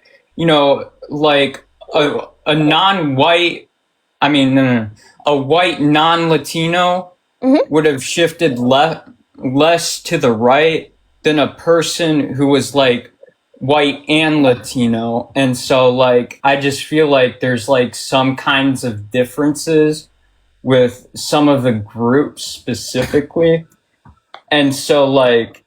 like a non-white, I mean, no, a white non-Latino would have shifted less to the right than a person who was like white and Latino. And so like I just feel like there's like some kinds of differences with some of the groups specifically. And so like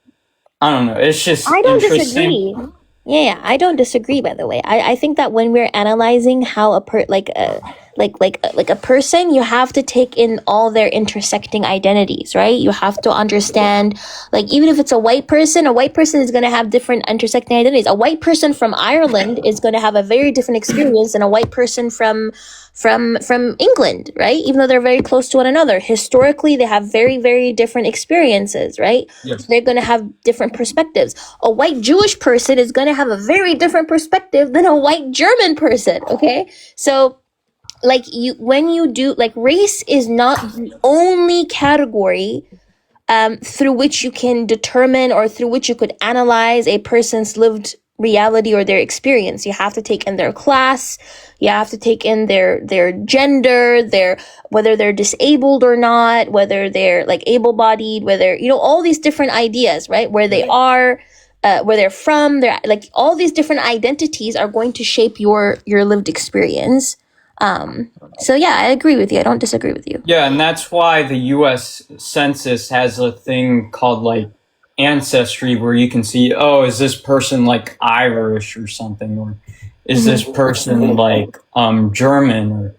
I don't know, it's just I don't interesting. disagree. Yeah, I don't disagree. By the way, I think that when we're analyzing how like a person, you have to take in all their intersecting identities, right? You have to understand, like, even if it's a white person is going to have different intersecting identities. A white person from Ireland is going to have a very different experience than a white person from England, right? Even though they're very close to one another, historically they have very, very different experiences, right? Yes. So they're going to have different perspectives. A white Jewish person is going to have a very different perspective than a white German person. Okay, so like when you do, like, race is not the only category through which you can determine, or through which you could analyze a person's lived reality or their experience. You have to take in their class, you have to take in their gender, their, whether they're disabled or not, whether they're like able-bodied, whether, all these different ideas, right? Where they are, where they're from, they're like, all these different identities are going to shape your lived experience. So yeah, I agree with you. I don't disagree with you. Yeah, and that's why the US Census has a thing called like ancestry, where you can see, oh, is this person like Irish or something, or is this person like German or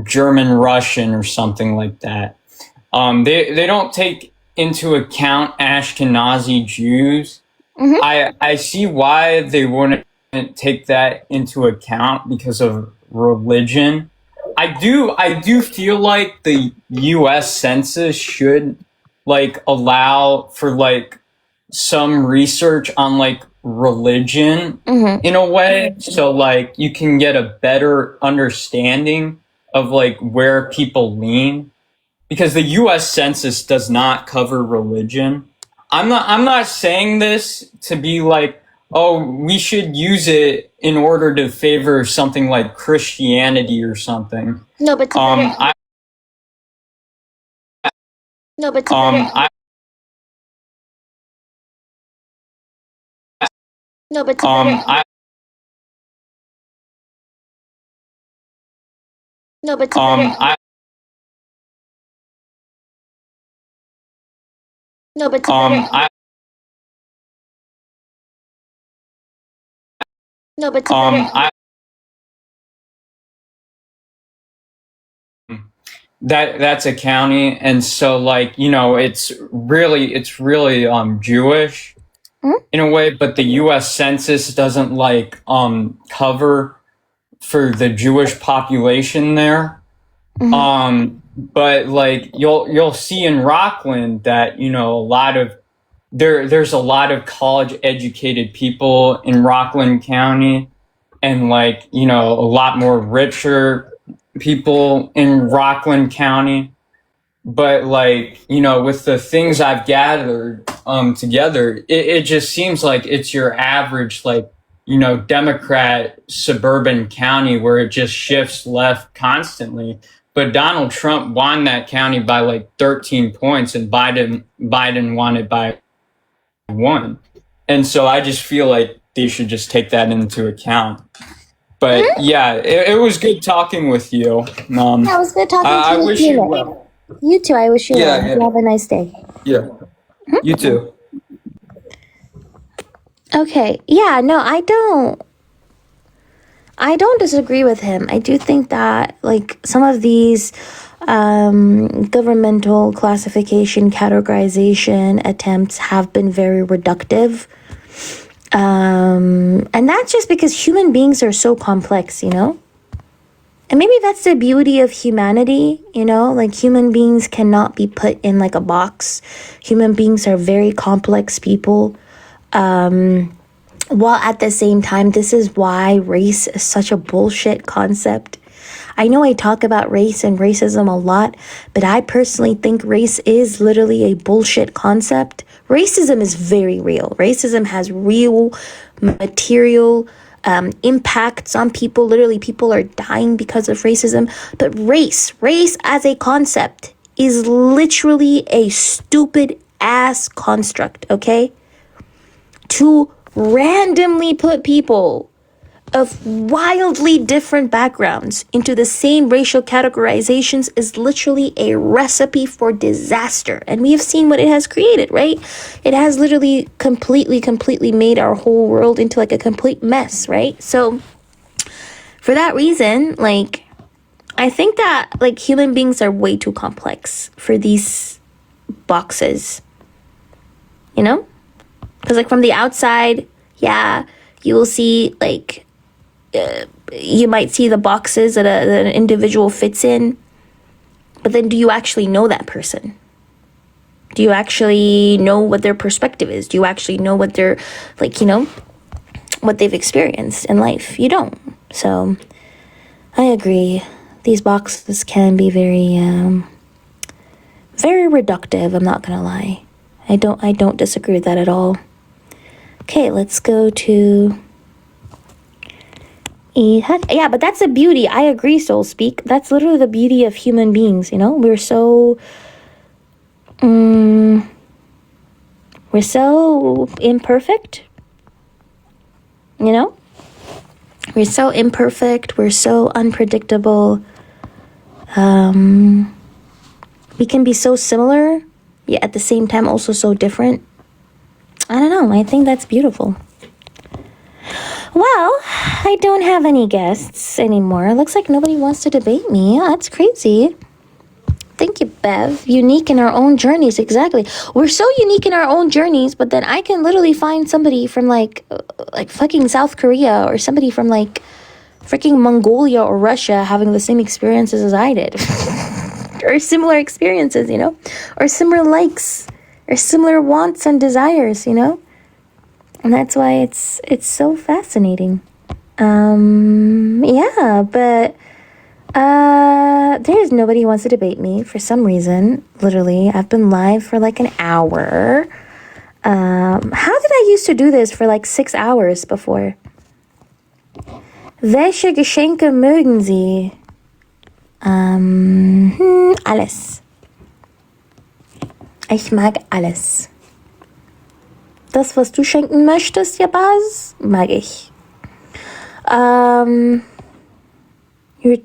German Russian or something like that. They don't take into account Ashkenazi Jews. I see why they wouldn't take that into account because of religion. I do feel like the US Census should like allow for like some research on like religion in a way, so like you can get a better understanding of like where people lean, because the US Census does not cover religion. I'm not saying this to be like, oh, we should use it in order to favor something like Christianity or something. No, but to better, I no, but to better, I no, but to better, I no, but to better, I no, but to better, I no, but to better, I that's a county, and so like it's really Jewish in a way, but the US Census doesn't like cover for the Jewish population there. But like you'll see in Rockland that a lot of there's a lot of college educated people in Rockland County, and like a lot more richer people in Rockland County. But like with the things I've gathered together, it just seems like it's your average like Democrat suburban county where it just shifts left constantly. But Donald Trump won that county by like 13 points, and Biden won it by 1. And so I just feel like they should just take that into account. But yeah, it was good talking with you. Yeah, it was good talking to I you. wish you well. You too. I wish you Yeah, well. yeah. You have a nice day. Yeah. You too. Okay. Yeah, no, I don't disagree with him. I do think that like some of these governmental classification, categorization attempts have been very reductive. And that's just because human beings are so complex, And maybe that's the beauty of humanity, like human beings cannot be put in like a box. Human beings are very complex people. While at the same time, this is why race is such a bullshit concept. I know I talk about race and racism a lot, but I personally think race is literally a bullshit concept. Racism is very real. Racism has real material impacts on people. Literally, people are dying because of racism. But race as a concept is literally a stupid ass construct, okay? To randomly put people of wildly different backgrounds into the same racial categorizations is literally a recipe for disaster. And we have seen what it has created, right? It has literally completely made our whole world into like a complete mess, right? So for that reason, like, I think that like human beings are way too complex for these boxes, you know? Because like from the outside, yeah, you will see like you might see the boxes that an individual fits in, but then do you actually know that person? Do you actually know what their perspective is? Do you actually know what they're like, you know, what they've experienced in life? You don't. So I agree. These boxes can be very reductive, I'm not gonna lie. I don't disagree with that at all. Okay, let's go to yeah, but that's the beauty. I agree, Soul Speak. That's literally the beauty of human beings, you know? We're so imperfect, you know? We're so imperfect, we're so unpredictable. We can be so similar, yet at the same time also so different. I don't know, I think that's beautiful. Well, I don't have any guests anymore. Looks like nobody wants to debate me. Yeah, that's crazy. Thank you, Bev. Unique in our own journeys, exactly. We're so unique in our own journeys, but then I can literally find somebody from like fucking South Korea or somebody from like freaking Mongolia or Russia having the same experiences as I did. Or similar experiences, you know? Or similar likes, or similar wants and desires, you know? And that's why it's so fascinating. Yeah, but there's nobody who wants to debate me for some reason. Literally, I've been live for like an hour. How did I used to do this for like 6 hours before? Welche Geschenke mögen Sie? Alles. Ich mag alles. Das, was du schenken möchtest, Jabaz, mag ich. You're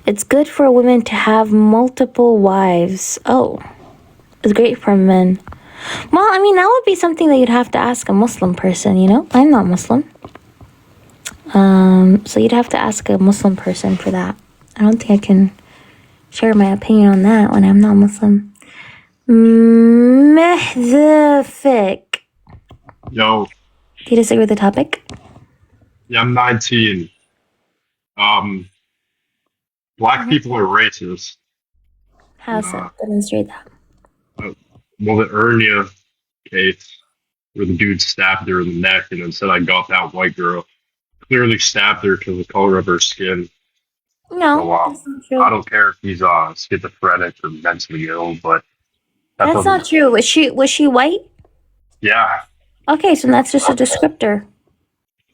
It's good for women to have multiple wives. Oh, it's great for men. Well, I mean, that would be something that you'd have to ask a Muslim person, you know? I'm not Muslim. So you'd have to ask a Muslim person for that. I don't think I can share my opinion on that when I'm not Muslim. Mehzafik. Yo, Do you disagree with the topic? yeah, I'm 19. Black people are racist. How so? Demonstrate that. Well, the Ernia case where the dude stabbed her in the neck and then said, I got that white girl. Clearly stabbed her because of the color of her skin. No, So, that's not true. I don't care if he's schizophrenic or mentally ill, but that That's doesn't. not true. Was she white? Yeah. Okay, so that's just a descriptor.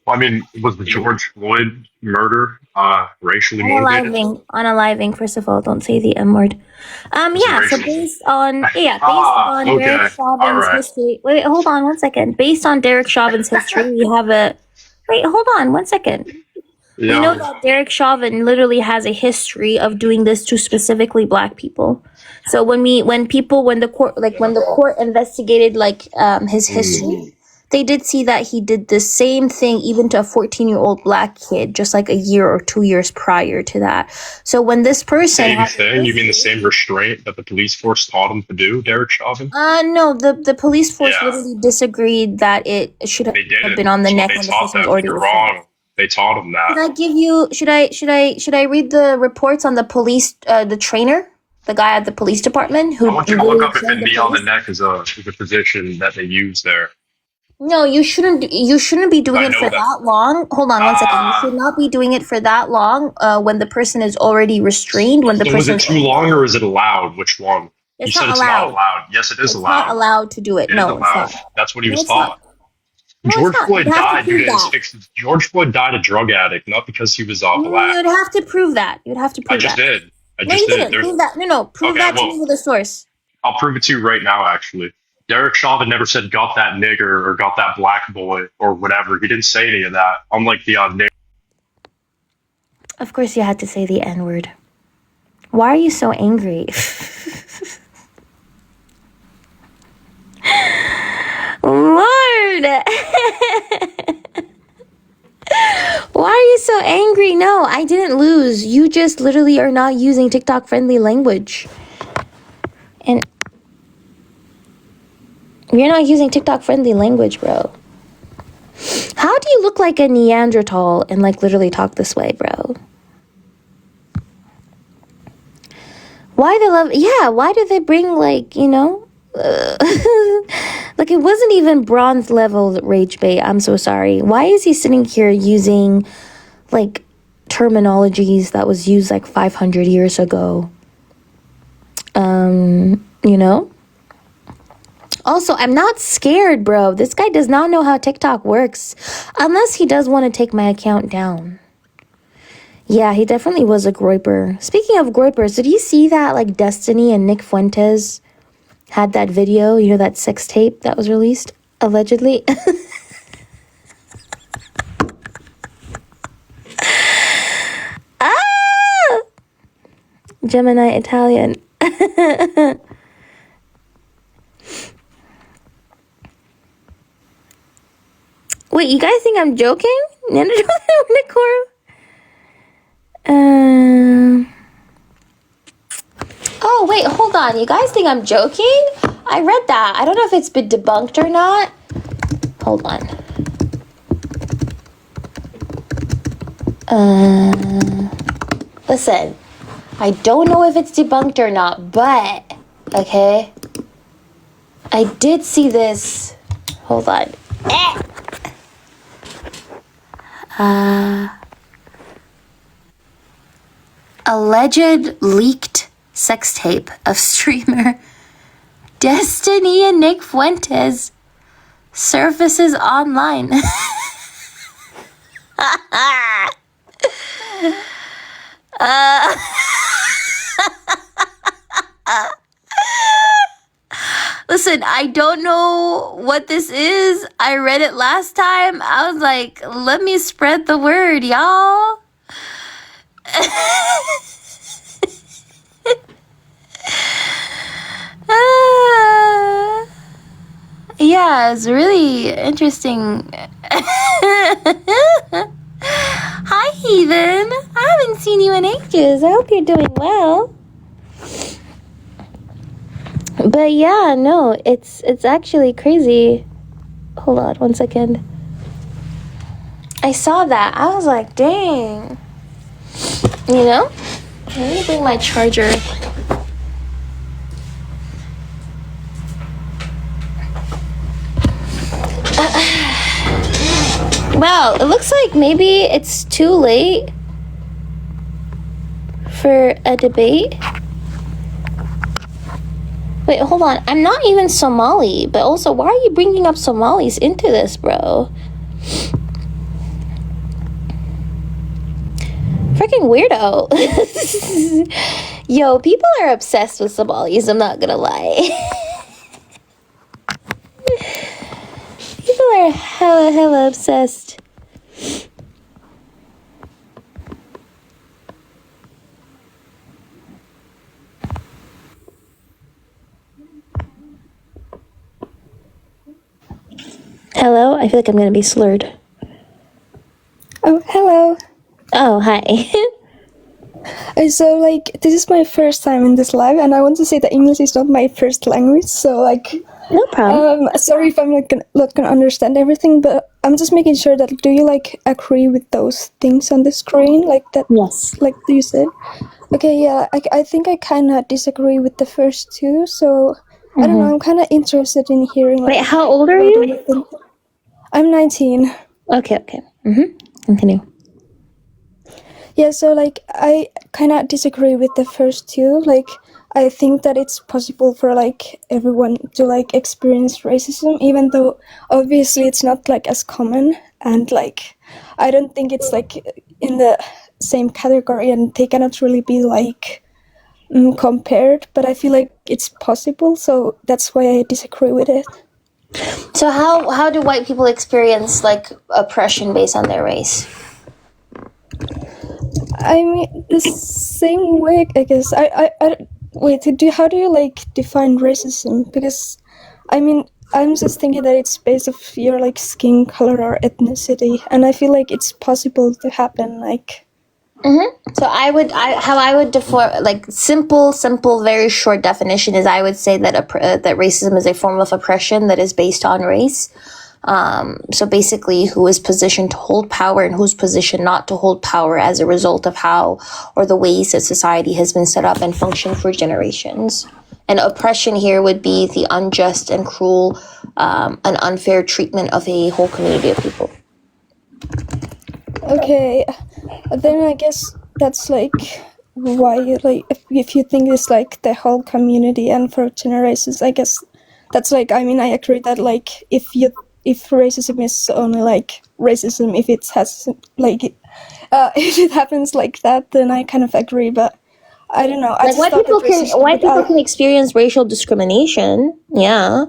Well, I mean, was the George Floyd murder racially motivated? Unaliving, first of all, don't say the M word. Was it Yeah, so racist? based on Derek Chauvin's All right. history. Wait, hold on one second. Based on Derek Chauvin's history, we have a wait, hold on one second. Yeah. We know that Derek Chauvin literally has a history of doing this to specifically black people. So when the court investigated his history, they did see that he did the same thing even to a 14-year-old black kid, just like a year or 2 years prior to that. So when this person Same thing? You mean the same restraint that the police force taught him to do, Derek Chauvin? No, the police force literally disagreed that it should have been on the neck when the person was already wrong. They taught him that. Should I read the reports on the police, the trainer? The guy at the police department who I want you to look up if a trained the knee on the police? neck is a position that they use there. No, you shouldn't. You shouldn't be doing I it know for that. that long. Hold on one second. You should Ah, not be doing it for that long. When the person is already restrained. When the so is it person's too long or is it allowed? Which one? You it's said not it's not allowed. allowed. Yes, it is It's not allowed. allowed to do it. It is No, it's allowed. not. That's what he No, was it's not. taught. No, it's George not. Floyd You'd have to died due prove to that. George Floyd died a drug addict, not because he was black. You'd have to prove that. You'd have to I prove just that. did. I No, just you did. didn't. Prove that. No. Prove Okay, that to well, me with a source. I'll prove it to you right now, actually. Derek Chauvin never said got that nigger or got that black boy or whatever. He didn't say any of that. Unlike the nigger. Of course, you had to say the N-word. Why are you so angry? Lord! Why are you so angry? No, I didn't lose. You just literally are not using TikTok-friendly language. And you're not using TikTok-friendly language, bro. How do you look like a Neanderthal and like literally talk this way, bro? Why why do they bring like, like it wasn't even bronze level rage bait. I'm so sorry. Why is he sitting here using like terminologies that was used like 500 years ago? Also, I'm not scared, bro. This guy does not know how TikTok works unless he does want to take my account down. Yeah, he definitely was a groiper. Speaking of groipers, did you see that like Destiny and Nick Fuentes had that video, that sex tape that was released, allegedly? Ah! Gemini Italian. Wait, you guys think I'm joking? Nicora? Oh, wait, hold on. You guys think I'm joking? I read that. I don't know if it's been debunked or not. Hold on. Listen. I don't know if it's debunked or not, but, okay? I did see this. Hold on. Alleged leaked sex tape of streamer Destiny and Nick Fuentes surfaces online. Listen, I don't know what this is. I read it last time. I was like, let me spread the word, y'all. Yeah, it's really interesting. Hi, Heathen. I haven't seen you in ages. I hope you're doing well. But yeah, no, it's actually crazy. Hold on one second. I saw that. I was like, dang. Let me bring my charger. Wow, it looks like maybe it's too late for a debate. Wait, hold on. I'm not even Somali, but also, why are you bringing up Somalis into this, bro? Freaking weirdo. Yo, people are obsessed with Somalis, I'm not gonna lie. People are hella obsessed. Hello? I feel like I'm gonna be slurred. Oh, hello. Oh, hi. So, this is my first time in this live, and I want to say that English is not my first language, so, No problem. sorry if I'm not gonna understand everything, but I'm just making sure that, do you, agree with those things on the screen, like that, Yes. like you said? Okay, yeah, I think I kind of disagree with the first two, so I don't know, I'm kind of interested in hearing, like, Wait, how old are what do you? you think? I'm 19. Okay. Continue. Yeah, so, like, I kind of disagree with the first two. Like, I think that it's possible for, like, everyone to, like, experience racism, even though obviously it's not, like, as common, and, like, I don't think it's, like, in the same category, and they cannot really be, like, compared, but I feel like it's possible, so that's why I disagree with it. So how do white people experience like oppression based on their race? I mean, the same way, I guess. Wait, how do you, like, define racism? Because, I mean, I'm just thinking that it's based off your, like, skin color or ethnicity, and I feel like it's possible to happen, like... So how I would define, like, simple, very short definition is I would say that that racism is a form of oppression that is based on race. So basically, who is positioned to hold power and who's positioned not to hold power as a result of how or the ways that society has been set up and functioned for generations. And oppression here would be the unjust and cruel and unfair treatment of a whole community of people. Okay, then I guess that's, like, why, like, if you think it's, like, the whole community and for generations, I guess that's, like, I mean, I agree that, like, if racism is only, like, racism if it has, like, if it happens like that, then I kind of agree, but I don't know. I Like, just thought that white people can experience racial discrimination. Yeah.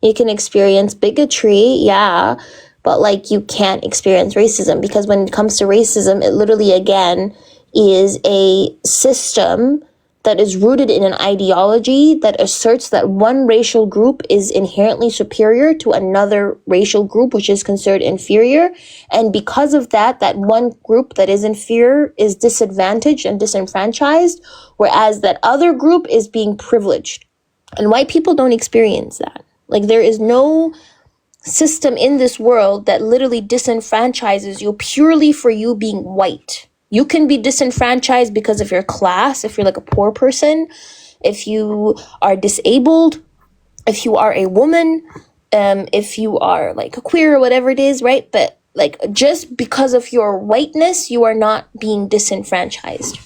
You can experience bigotry. Yeah. But, like, you can't experience racism, because when it comes to racism, it literally, again, is a system that is rooted in an ideology that asserts that one racial group is inherently superior to another racial group, which is considered inferior. And because of that, that one group that is inferior is disadvantaged and disenfranchised, whereas that other group is being privileged. And white people don't experience that. Like, there is no system in this world that literally disenfranchises you purely for you being white. You can be disenfranchised because of your class, if you're like a poor person, if you are disabled, if you are a woman, if you are like a queer or whatever it is, right? But, like, just because of your whiteness, you are not being disenfranchised.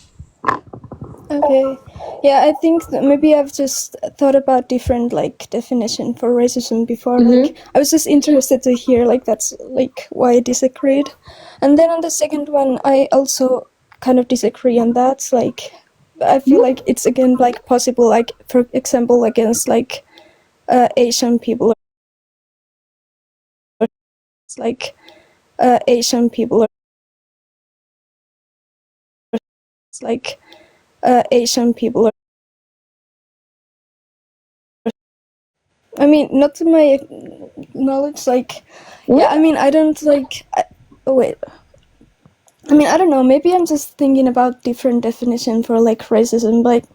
Okay. Yeah, I think that maybe I've just thought about different, like, definition for racism before. Like, I was just interested to hear, like, that's, like, why I disagreed. And then on the second one, I also kind of disagree on that. Like, I feel like it's, again, like, possible, like, for example, against, like, Asian people. Like, Asian people. Like, Asian people. I mean, not to my knowledge, like, yeah, I mean, I don't, like, oh, wait. I mean, I don't know, maybe I'm just thinking about different definition for, like, racism, like...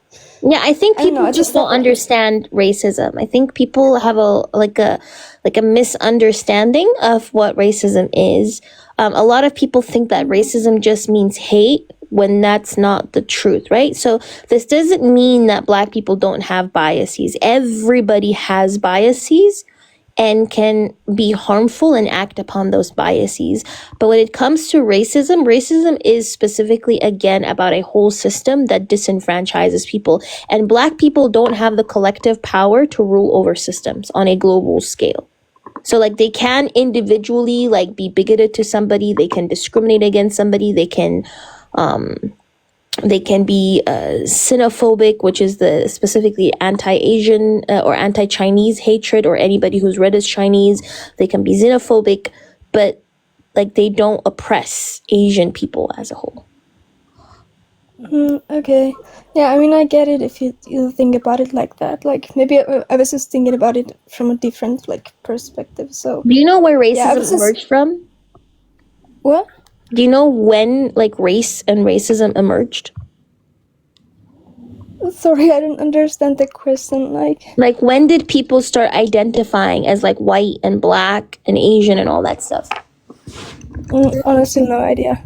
Yeah, I think I don't know, people I just just don't thought that- understand racism. I think people have a misunderstanding of what racism is. A lot of people think that racism just means hate, when that's not the truth, right? So this doesn't mean that Black people don't have biases. Everybody has biases and can be harmful and act upon those biases. But when it comes to racism, racism is specifically, again, about a whole system that disenfranchises people. And Black people don't have the collective power to rule over systems on a global scale. So, like, they can individually, like, be bigoted to somebody, they can discriminate against somebody, they can be xenophobic, which is the specifically anti-Asian or anti-Chinese hatred, or anybody who's read as Chinese. They can be xenophobic, but, like, they don't oppress Asian people as a whole. Okay. Yeah, I mean, I get it if you think about it like that. Like, maybe I was just thinking about it from a different, like, perspective, so... Do you know where racism just... emerged from? What? Do you know when, like, race and racism emerged? Sorry, I don't understand the question, like... Like, when did people start identifying as, like, white and Black and Asian and all that stuff? Honestly, no idea.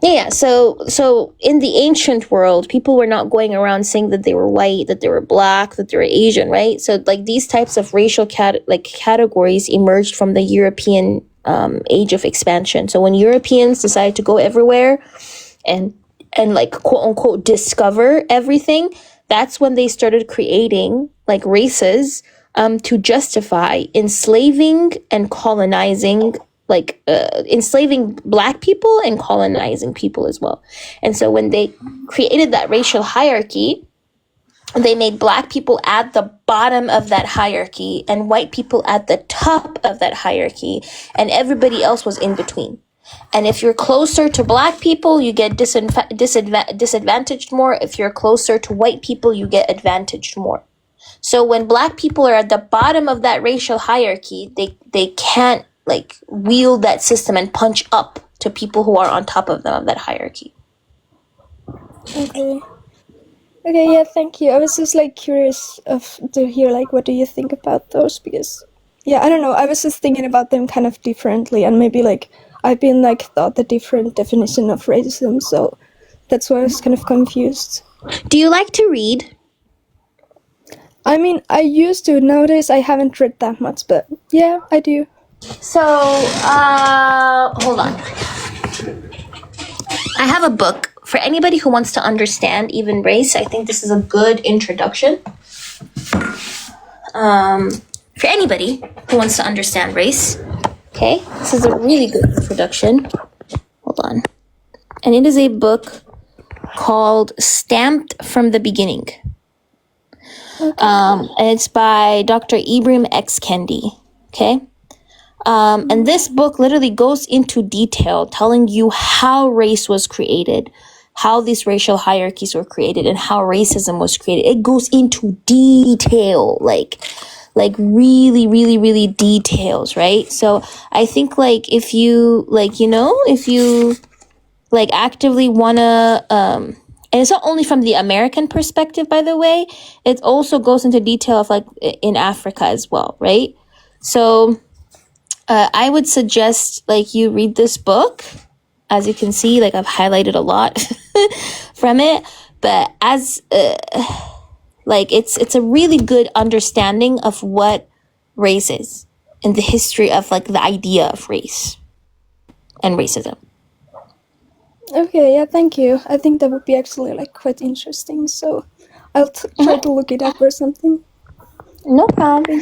Yeah, so in the ancient world, people were not going around saying that they were white, that they were black, that they were Asian, right? So like these types of racial categories emerged from the European age of expansion. So when Europeans decided to go everywhere and like quote unquote discover everything, that's when they started creating like races to justify enslaving and colonizing, like enslaving black people and colonizing people as well. And so when they created that racial hierarchy, they made black people at the bottom of that hierarchy and white people at the top of that hierarchy, and everybody else was in between. And if you're closer to black people, you get disadvantaged more. If you're closer to white people, you get advantaged more. So when black people are at the bottom of that racial hierarchy, they can't like wield that system and punch up to people who are on top of them of that hierarchy. Okay. Okay, yeah, thank you. I was just like curious to hear like what do you think about those, because yeah, I don't know. I was just thinking about them kind of differently, and maybe like I've been like thought the different definition of racism, so that's why I was kind of confused. Do you like to read? I mean, I used to. Nowadays, I haven't read that much, but yeah, I do. So, hold on. I have a book for anybody who wants to understand even race. I think this is a good introduction. For anybody who wants to understand race. Okay, this is a really good introduction. Hold on. And it is a book called Stamped from the Beginning. And it's by Dr. Ibram X. Kendi. Okay. And this book literally goes into detail telling you how race was created, how these racial hierarchies were created, and how racism was created. It goes into detail, like really, really, really details, right? So I think like if you actively wanna, and it's not only from the American perspective, by the way, it also goes into detail of like in Africa as well, right? So I would suggest like you read this book. As you can see, like I've highlighted a lot from it, but as like it's a really good understanding of what race is and the history of like the idea of race and racism. Okay, yeah, thank you. I think that would be actually like quite interesting. So I'll try to look it up or something. No problem.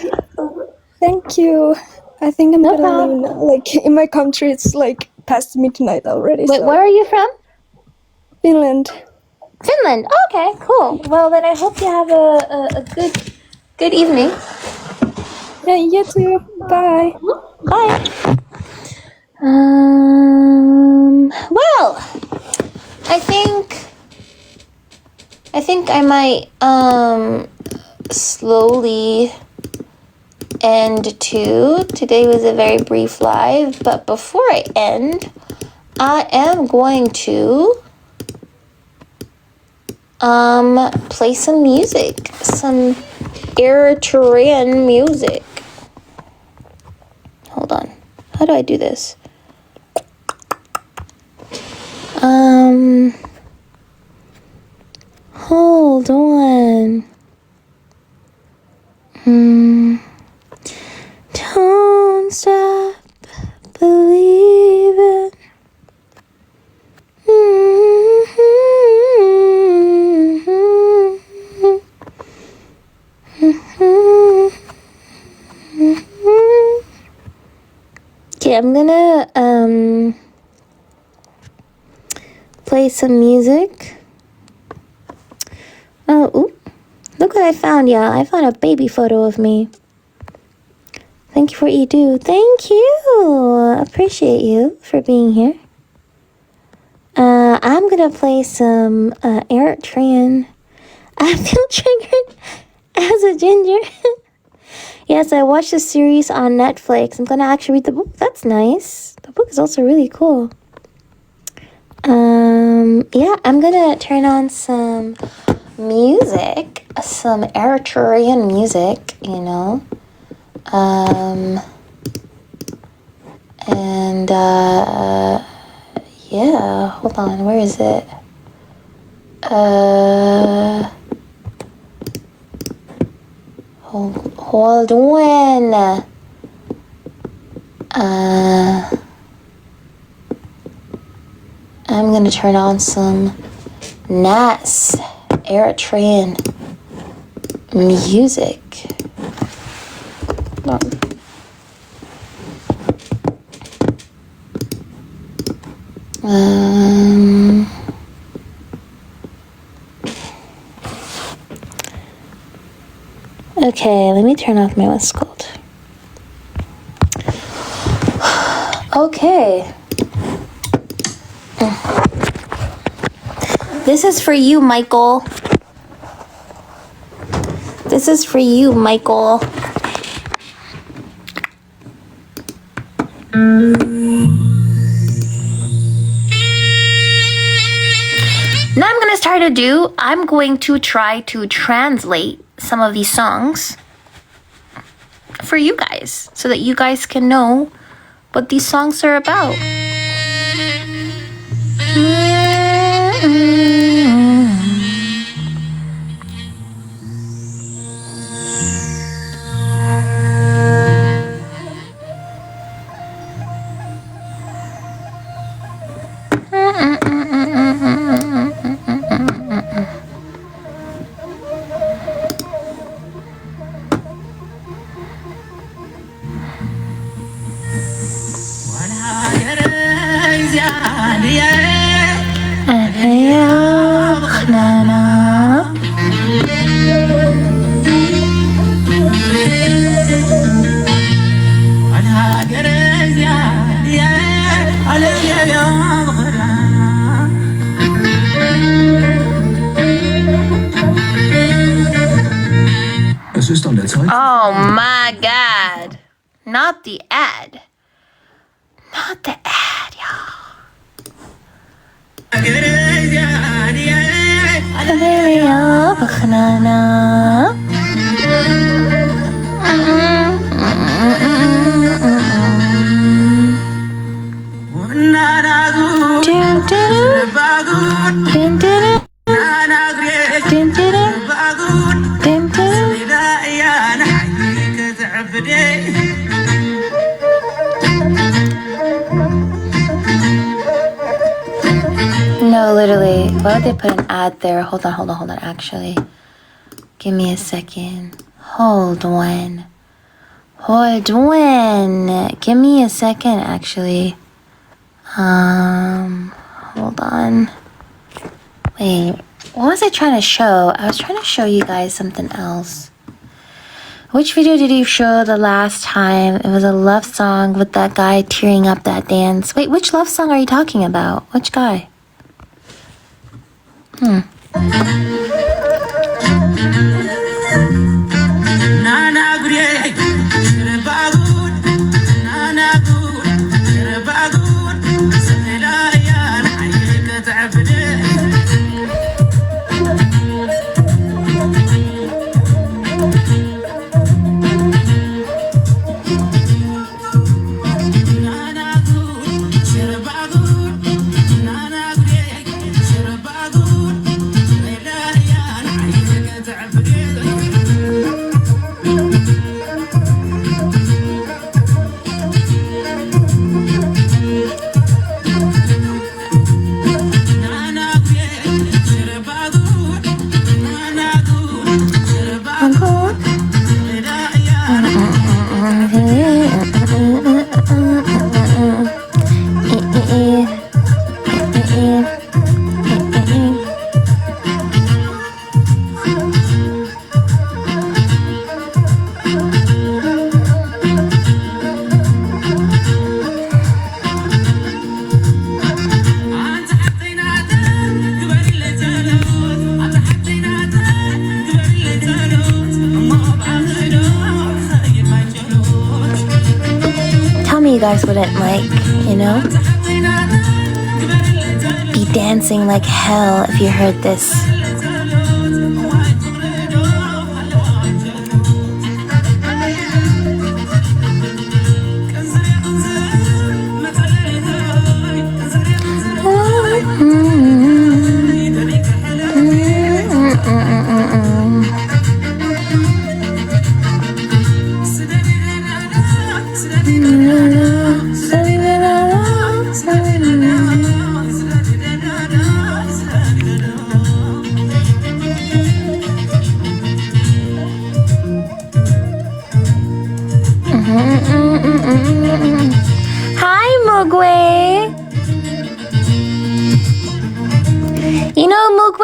Thank you. I think I'm No gonna problem. leave now. Like in my country, it's like past midnight already. Wait, so. where are you from? Finland. Finland. Okay, cool. Well, then I hope you have a good evening. Yeah, you too. Bye. Bye. Well, I think I might slowly end too. Today was a very brief live, but before I end, I am going to play some music, some Eritrean music. Hold on. How do I do this? Hold on. Don't stop believing. Okay, I'm gonna play some music. Oh, ooh. Look what I found, y'all. I found a baby photo of me. Thank you for Edu. Thank you. Appreciate you for being here. I'm gonna play some Eritrean. I feel triggered as a ginger. Yes, I watched the series on Netflix. I'm gonna actually read the book. That's nice. The book is also really cool. Yeah, I'm gonna turn on some music, some Eritrean music, you know. And Yeah, hold on, where is it? Hold on. I'm gonna turn on some nice Eritrean music. Hold on. Okay, let me turn off my what's called. Okay. This is for you, Michael. This is for you, Michael. Now I'm going to try to translate some of these songs for you guys so that you guys can know what these songs are about. Oh my god. Not the ad. Not the ad, y'all. No, literally. Why would they put an ad there? Hold on, actually. Give me a second. Hold on. Give me a second, actually. Hold on. Wait, what was I trying to show? I was trying to show you guys something else. Which video did you show the last time? It was a love song with that guy tearing up that dance. Wait, which love song are you talking about? Which guy? Tell me you guys wouldn't be dancing like hell if you heard this.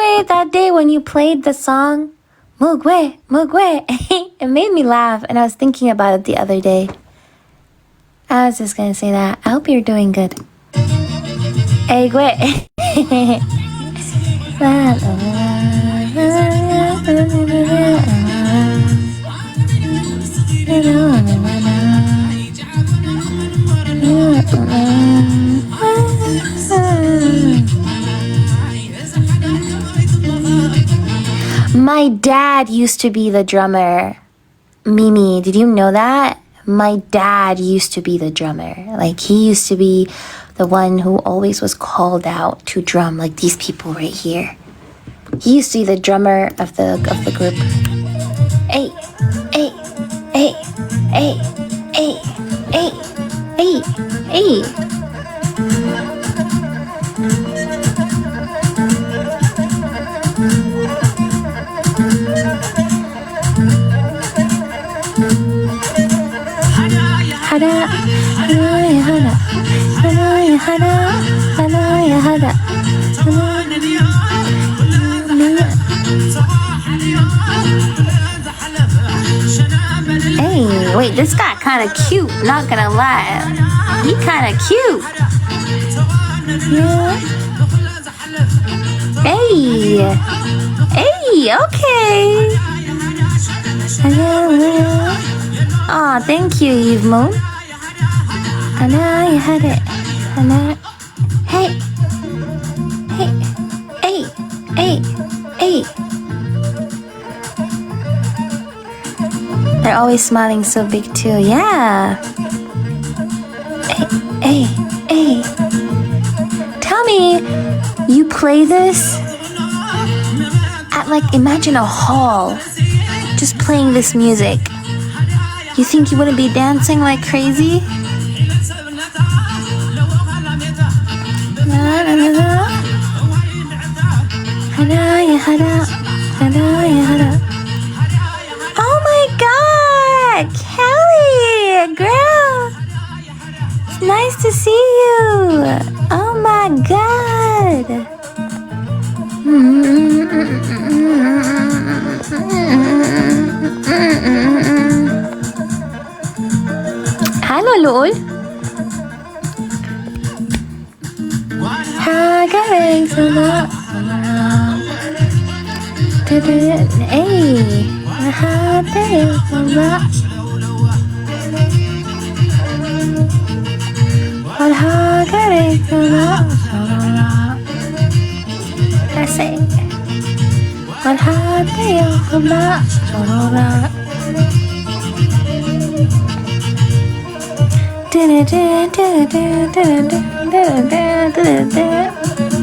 way, that day when you played the song, Mugwe, Mugwe, it made me laugh, and I was thinking about it the other day. I was just gonna say that. I hope you're doing good. Hey, Gwe. My dad used to be the drummer. Mimi, did you know that? My dad used to be the drummer. Like, he used to be the one who always was called out to drum, like these people right here. He used to be the drummer of the group. Hey, hey, hey, hey, hey, hey, hey, hey. Hada, hada, ya hada, hada, ya hada, hada, ya hada. Hey, wait, this guy kind of cute, not gonna lie. He kind of cute. Yeah. Hey, hey, okay. Aw, thank you, Eve Moon. Anna, you had it. Anna. Hey. Hey. Hey. Hey. Hey. They're always smiling so big too. Yeah. Hey. Hey. Hey. Tell me, you play this at, like, imagine a hall just playing this music. You think you wouldn't be dancing like crazy? Oh my God, Kelly, girl, it's nice to see you. Oh my God. Hello, Lol.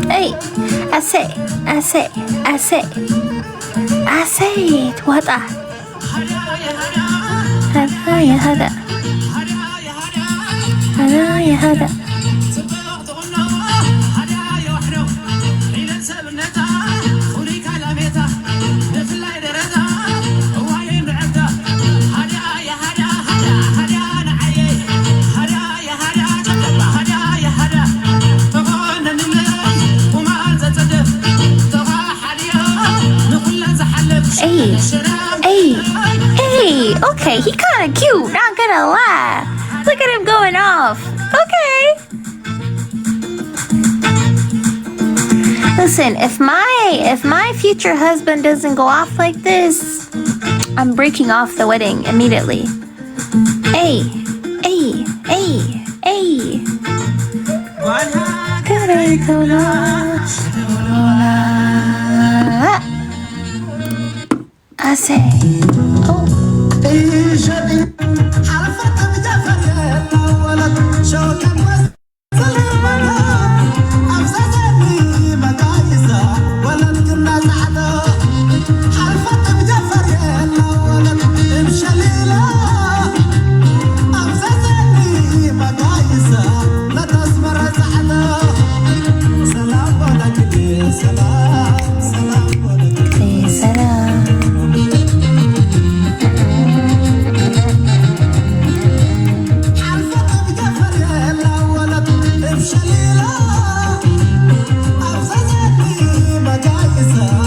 Hey, I say, what hada, ya hada, hada, ya hada. Hey, okay, he kinda cute, not gonna lie. Look at him going off. Okay. Listen, if my future husband doesn't go off like this, I'm breaking off the wedding immediately. Hey. I say, oh. Shalilah, I'm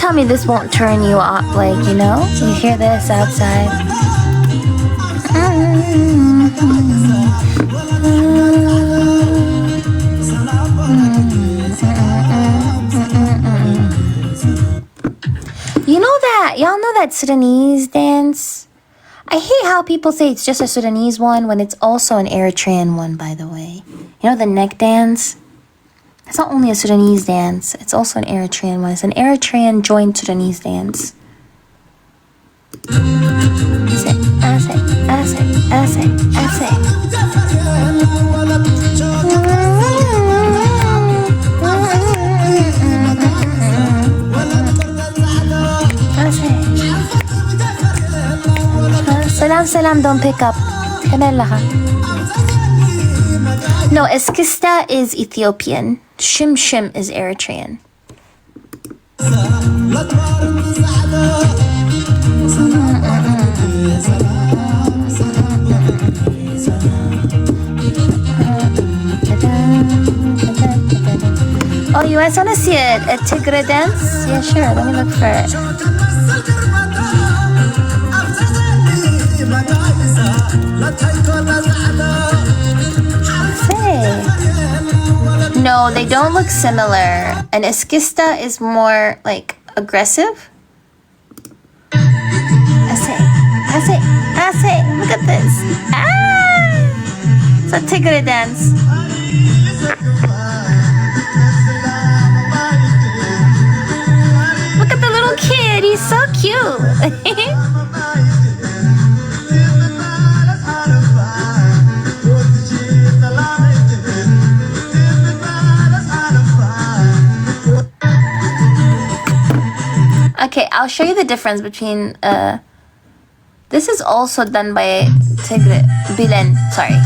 tell me this won't turn you off, like, you know? You hear this outside. You know that, y'all know that Sudanese dance? I hate how people say it's just a Sudanese one when it's also an Eritrean one, by the way. You know the neck dance? It's not only a Sudanese dance, it's also an Eritrean one. It's an Eritrean joined Sudanese dance. Salam, don't pick up. No, Eskista is Ethiopian. Shim is Eritrean. Oh, you guys want to see a Tigre dance? Yeah, sure. Let me look for it. No, they don't look similar. An Eskista is more like aggressive. I say, look at this. It's a Tigre dance. Look at the little kid, he's so cute. Okay, I'll show you the difference between, this is also done by Tigre, Bilen, sorry.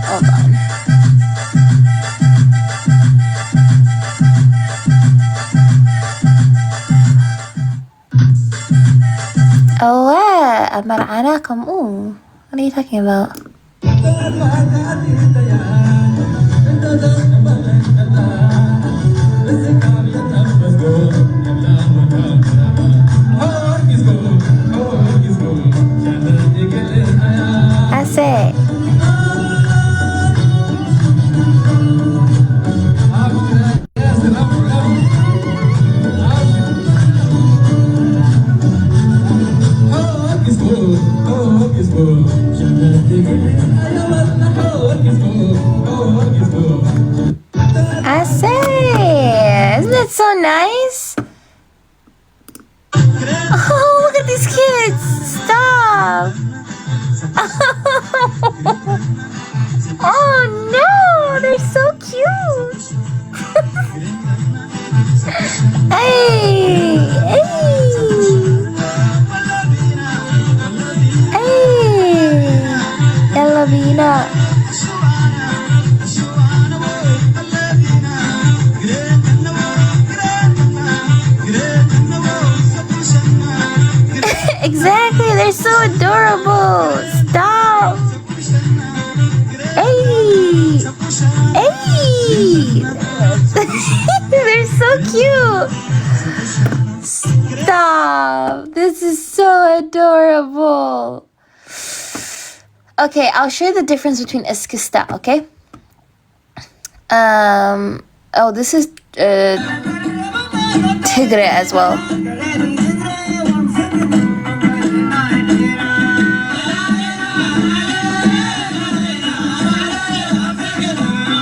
Hold on. Oh, أمرعناكم. Ooh, what are you talking about? I say. I say, isn't that so nice? Oh, look at these kids! Stop! Oh no, they're so cute! Hey! Elavina. Exactly, they're so adorable. Stop. Hey. They're so cute. Stop. This is so adorable. Okay, I'll show you the difference between Eskista, okay? Oh, this is Tigre as well.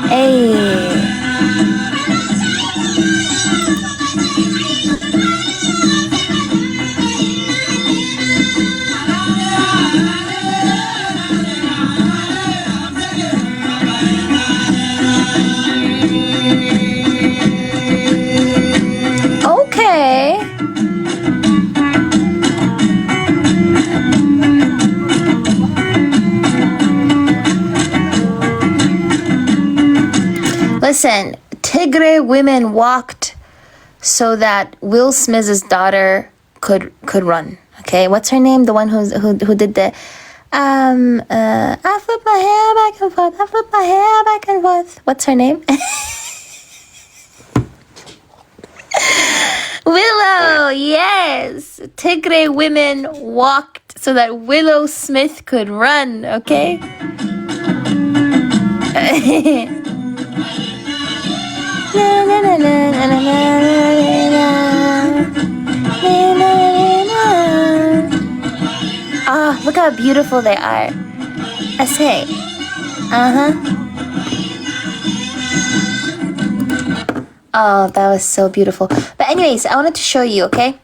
Hey. Okay. Listen, Tigre women walked so that Will Smith's daughter could run. Okay, what's her name? The one who did the I flip my hair back and forth. I flip my hair back and forth. What's her name? Willow, yes. Tigray women walked so that Willow Smith could run, okay? Ah, look how beautiful they are. I say. Oh, that was so beautiful. But anyways, I wanted to show you, okay?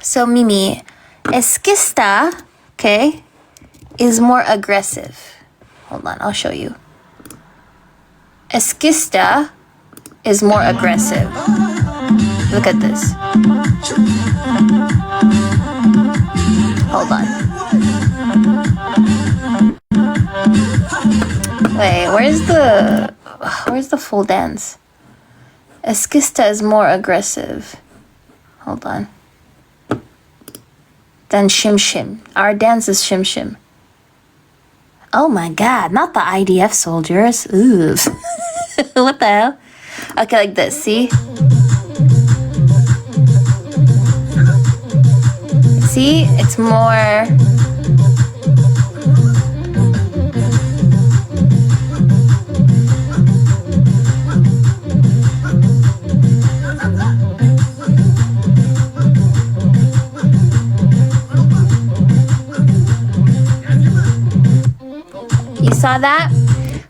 So Mimi, Eskista, okay, is more aggressive. Hold on, I'll show you. Eskista is more aggressive. Look at this. Hold on. Wait, where's the full dance? Eskista is more aggressive. Hold on. Then Shim Shim. Our dance is Shim Shim. Oh my god, not the IDF soldiers. Ooh. What the hell? Okay, like this, see? See? It's more... You saw that?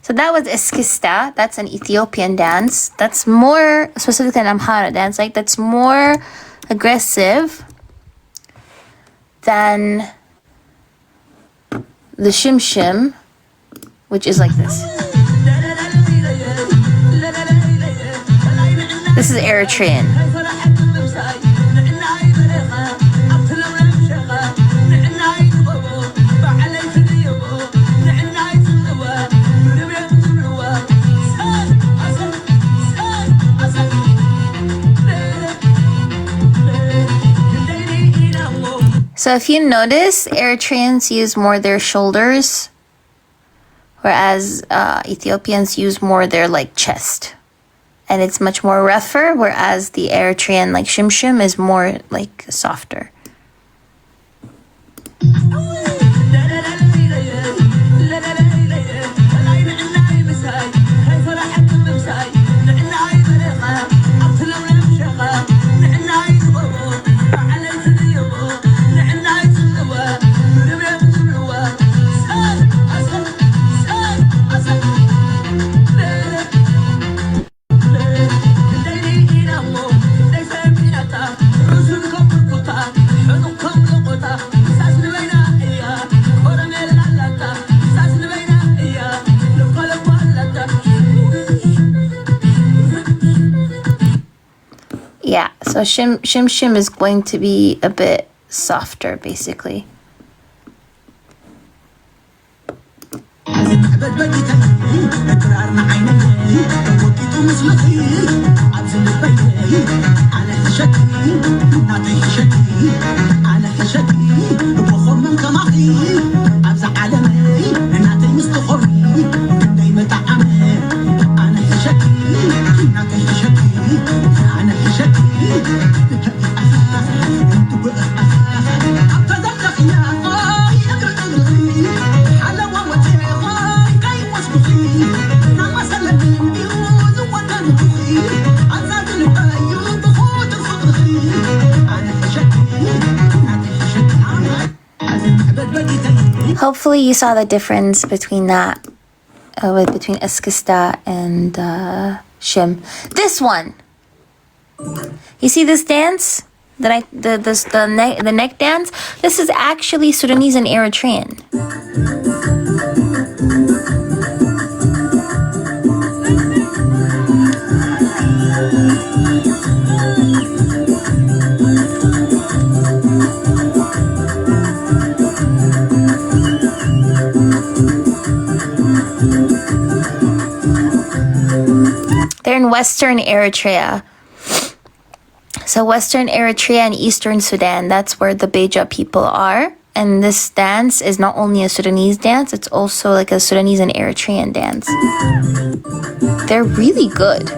So that was Eskista. That's an Ethiopian dance. That's more, specifically an Amhara dance, like that's more aggressive than the Shim Shim, which is like this. This is Eritrean. So if you notice, Eritreans use more their shoulders, whereas Ethiopians use more their like chest. And it's much more rougher, whereas the Eritrean like Shim Shim is more like softer. Yeah, so Shim Shim is going to be a bit softer, basically. Hopefully you saw the difference between that, between Eskista and Shim. This one! You see this dance? The neck dance? This is actually Sudanese and Eritrean. They're in Western Eritrea. So Western Eritrea and Eastern Sudan, that's where the Beja people are. And this dance is not only a Sudanese dance, it's also like a Sudanese and Eritrean dance. They're really good.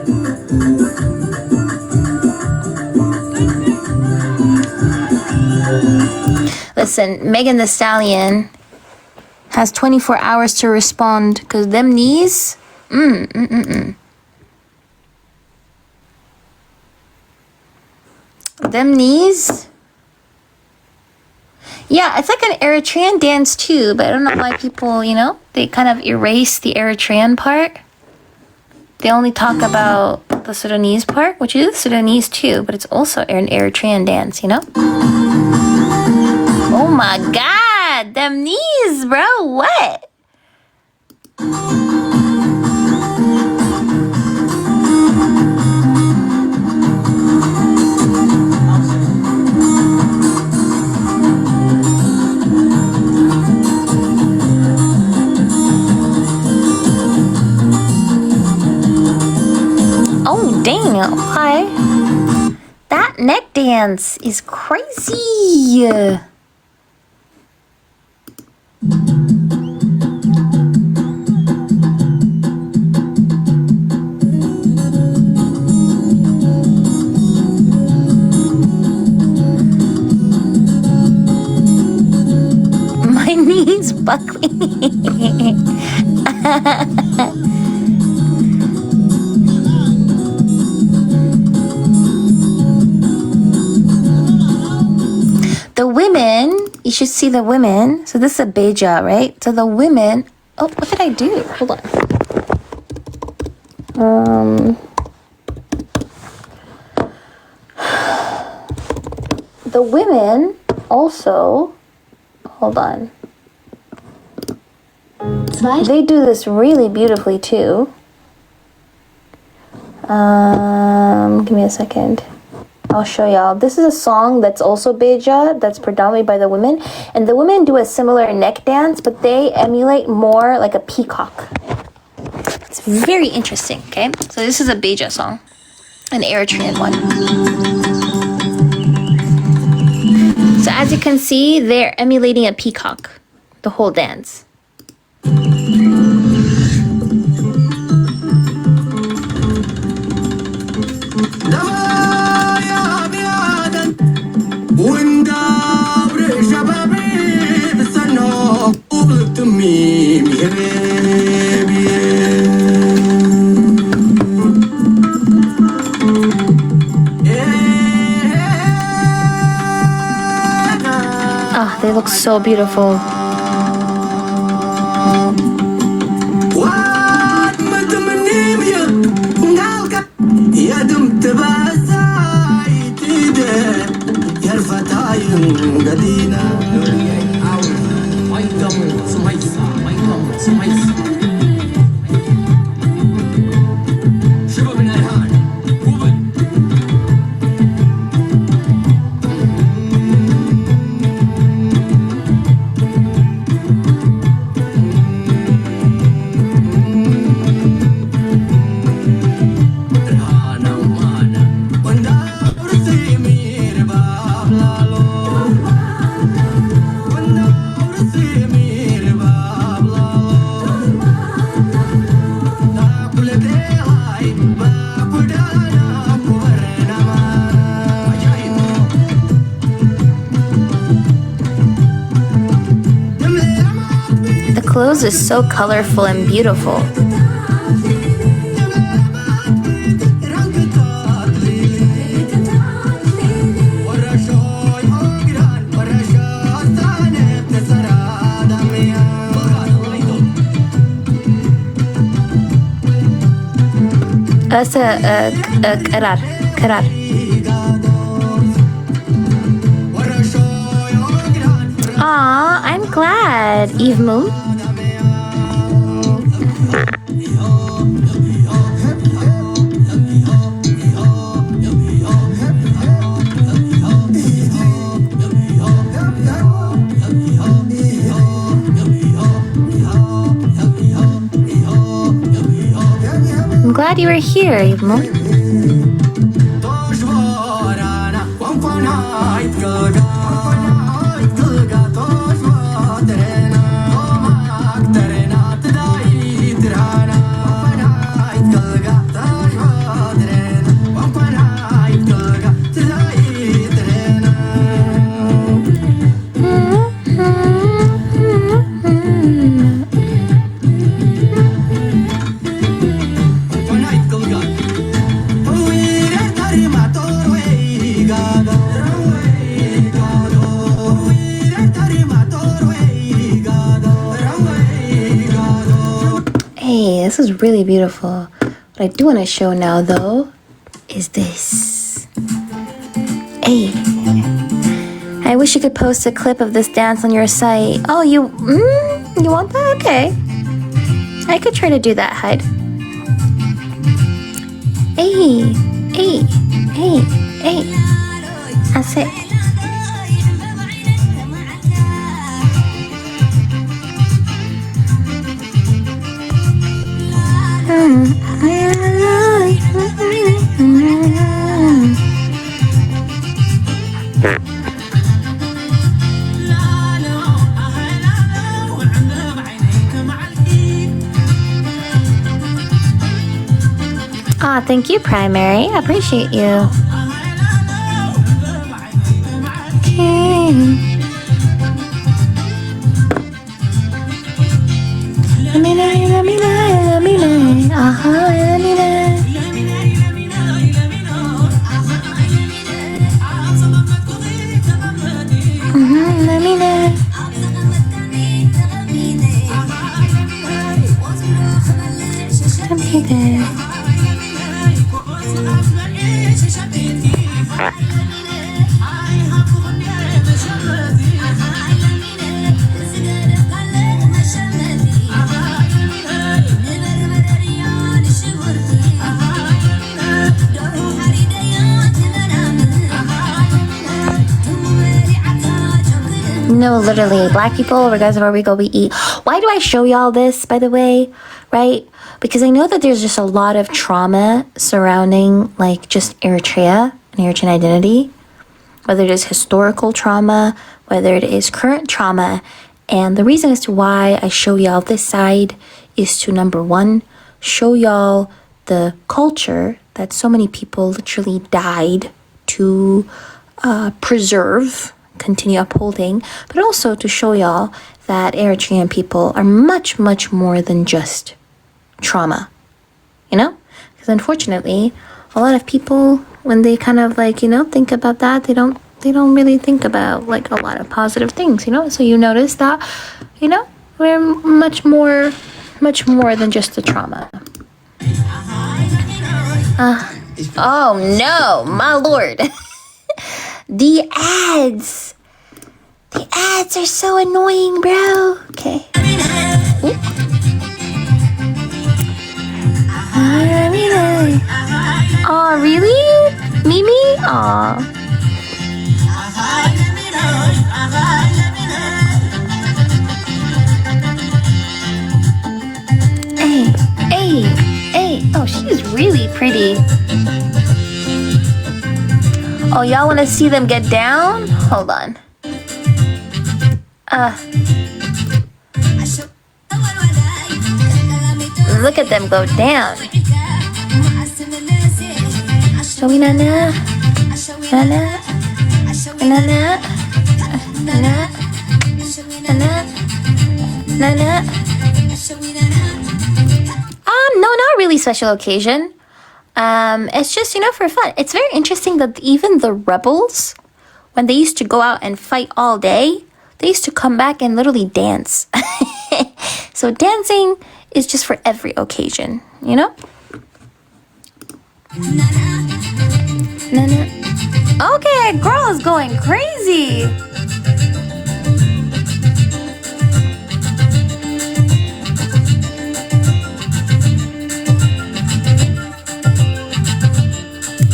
Listen, Megan Thee Stallion has 24 hours to respond because them knees. Them knees. Yeah, it's like an Eritrean dance too, but I don't know why people, you know, they kind of erase the Eritrean part. They only talk about the Sudanese part, which is Sudanese too, but it's also an Eritrean dance, you know? Oh my god, them knees, bro, what? Oh, dang, okay. That neck dance is crazy. My knees buckling. The women, you should see the women. So this is a beja, right? So the women, oh, what did I do? Hold on. The women also, hold on. They do this really beautifully too. Give me a second. I'll show y'all. This is a song that's also beja, that's predominantly by the women. And the women do a similar neck dance, but they emulate more like a peacock. It's very interesting, okay? So this is a beja song, an Eritrean one. So as you can see, they're emulating a peacock, the whole dance. Oh, they look so beautiful. The clothes is so colorful and beautiful. That's a karar. Aw, I'm glad, Eve Moon. I'm glad you were here, Eve Moon. Hey, this is really beautiful. What I do want to show now, though, is this. Hey. I wish you could post a clip of this dance on your site. Oh, you want that? Okay. I could try to do that, Hyde. Hey, hey, hey, hey. That's it. Aw, thank you, Primary. I appreciate you. Okay. No, literally, black people, regardless of where we go, we eat. Why do I show y'all this, by the way? Right? Because I know that there's just a lot of trauma surrounding, like, just Eritrea and Eritrean identity. Whether it is historical trauma, whether it is current trauma. And the reason as to why I show y'all this side is to, number one, show y'all the culture that so many people literally died to preserve, continue upholding, but also to show y'all that Eritrean people are much, much more than just trauma, you know? Because unfortunately, a lot of people, when they kind of like, you know, think about that, they don't really think about like a lot of positive things, you know? So you notice that, you know, we're much more than just the trauma. Oh no, my lord. The ads are so annoying, bro. Okay. Oh, really? Mimi? Aw. Hey. Oh, she's really pretty. Oh, y'all want to see them get down? Hold on. Look at them go down. Showy nana. Nana. Nana. Nana. Nana. Nana. No, not really special occasion. It's just, you know, for fun. It's very interesting that even the rebels, when they used to go out and fight all day, they used to come back and literally dance. So dancing is just for every occasion, you know? Okay, girl is going crazy.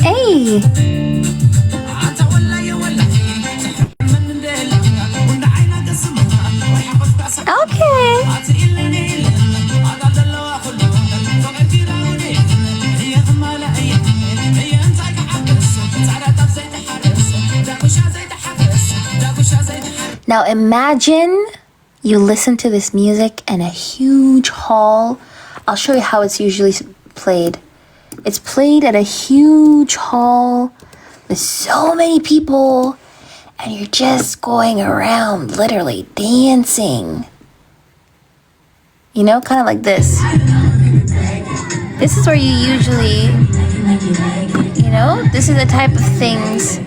Hey. Okay. Now imagine you listen to this music in a huge hall. I'll show you how it's usually played. It's played at a huge hall with so many people, and you're just going around literally dancing. You know, kind of like this. This is where you usually, you know, this is the type of things.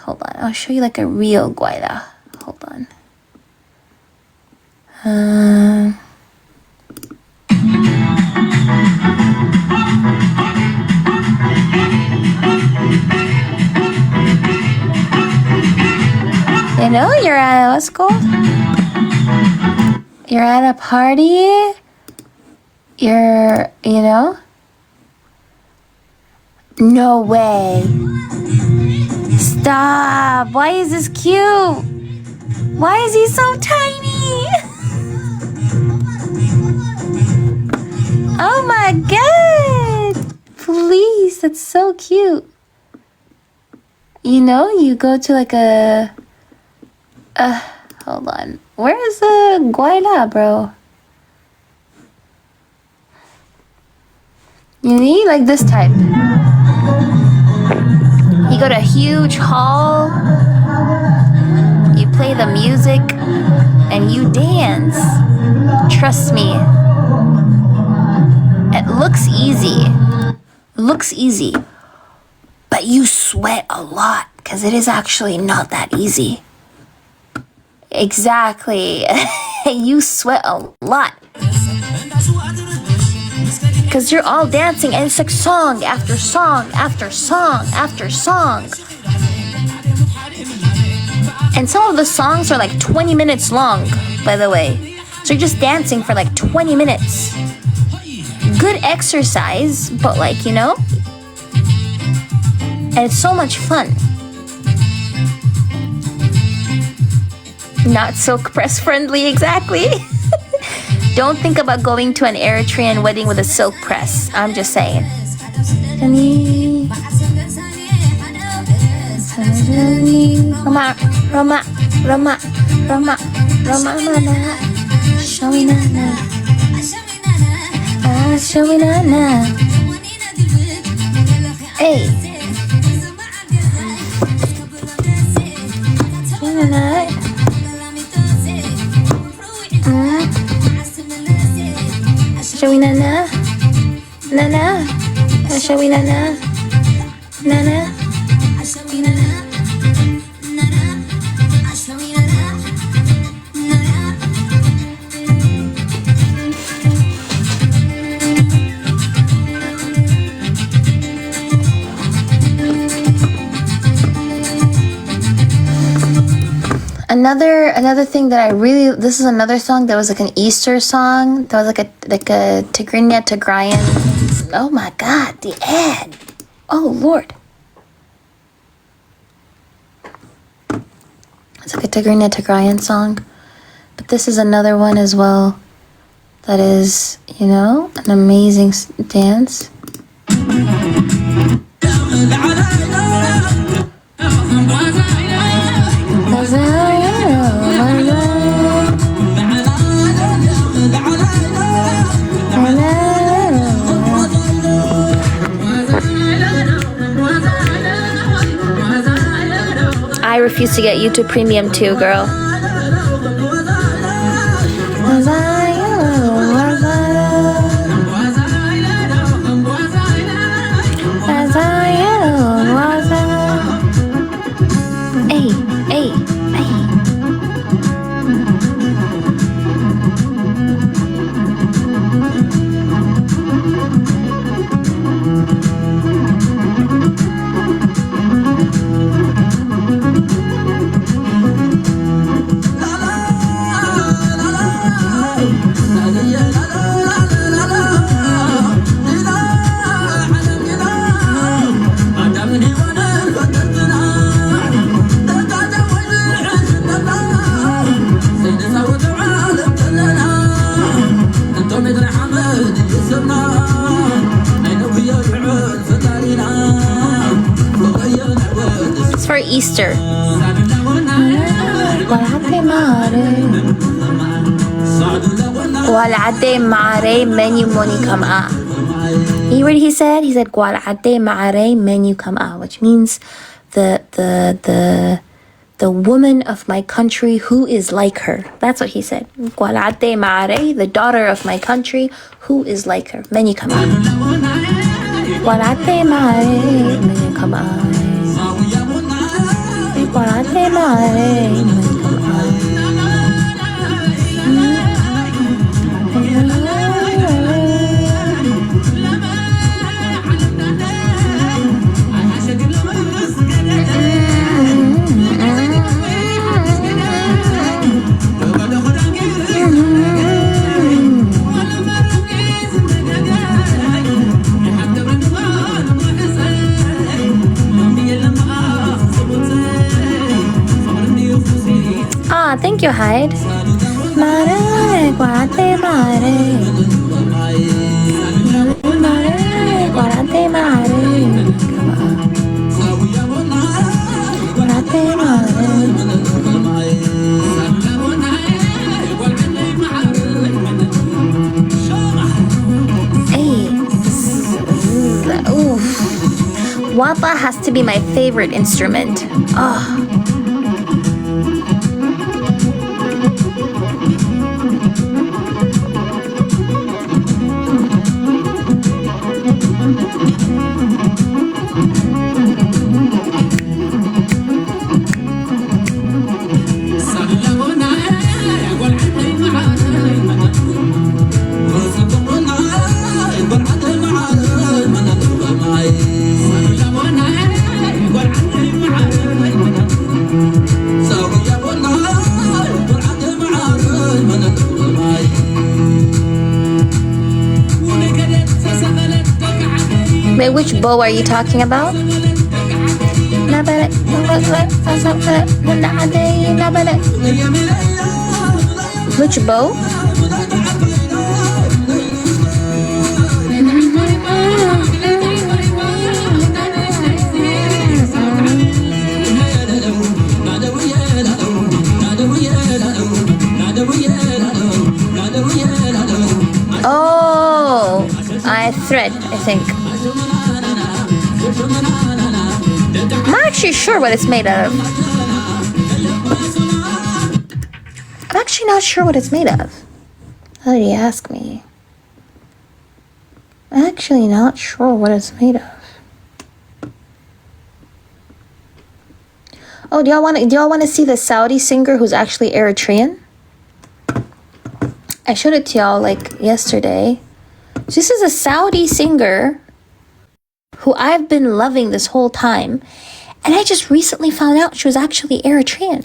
Hold on, I'll show you like a real guaida. Hold on. know, you're at what's it called? You're at a party. You're, you know? No way. Stop. Why is this cute? Why is he so tiny? Oh my god. Please, that's so cute. You know, you go to like a... hold on. Where is the Guayla, bro? You need like this type. You go to a huge hall, you play the music, and you dance. Trust me. It looks easy. Looks easy. But you sweat a lot, because it is actually not that easy. Exactly. You sweat a lot. Because you're all dancing and it's like song after song after song after song. And some of the songs are like 20 minutes long, by the way. So you're just dancing for like 20 minutes. Good exercise, but like, you know? And it's so much fun. Not silk press friendly, exactly. Don't think about going to an Eritrean wedding with a silk press. I'm just saying. Roma, Roma, Roma, Roma, Roma, Roma, show me nana, show me nana. Hey. Shall we nana? Nana? Shall we nana? Nana? Another thing that I really, this is another song that was like an Easter song. That was like a Tigrinya Tigrayan. Oh my god, the ad. Oh Lord. It's like a Tigrinya Tigrayan song. But this is another one as well that is, you know, an amazing dance. I refuse to get YouTube Premium too, girl. It's for Easter. You heard what he said? He said which means the woman of my country who is like her. That's what he said. The daughter of my country who is like her. Menu kama. you, Hyde. Mare, guardate mare. Mare, guardate mare. Guardate mare. Hey. Oof. Wapa has to be my favorite instrument. Oh. Wait, which bow are you talking about? Which bow? Oh, thread, I think. I'm not actually sure what it's made out of. I'm actually not sure what it's made of. How did you ask me? I'm actually not sure what it's made of. Oh, do y'all want to see the Saudi singer who's actually Eritrean? I showed it to y'all like yesterday. This is a Saudi singer who I've been loving this whole time, and I just recently found out she was actually Eritrean.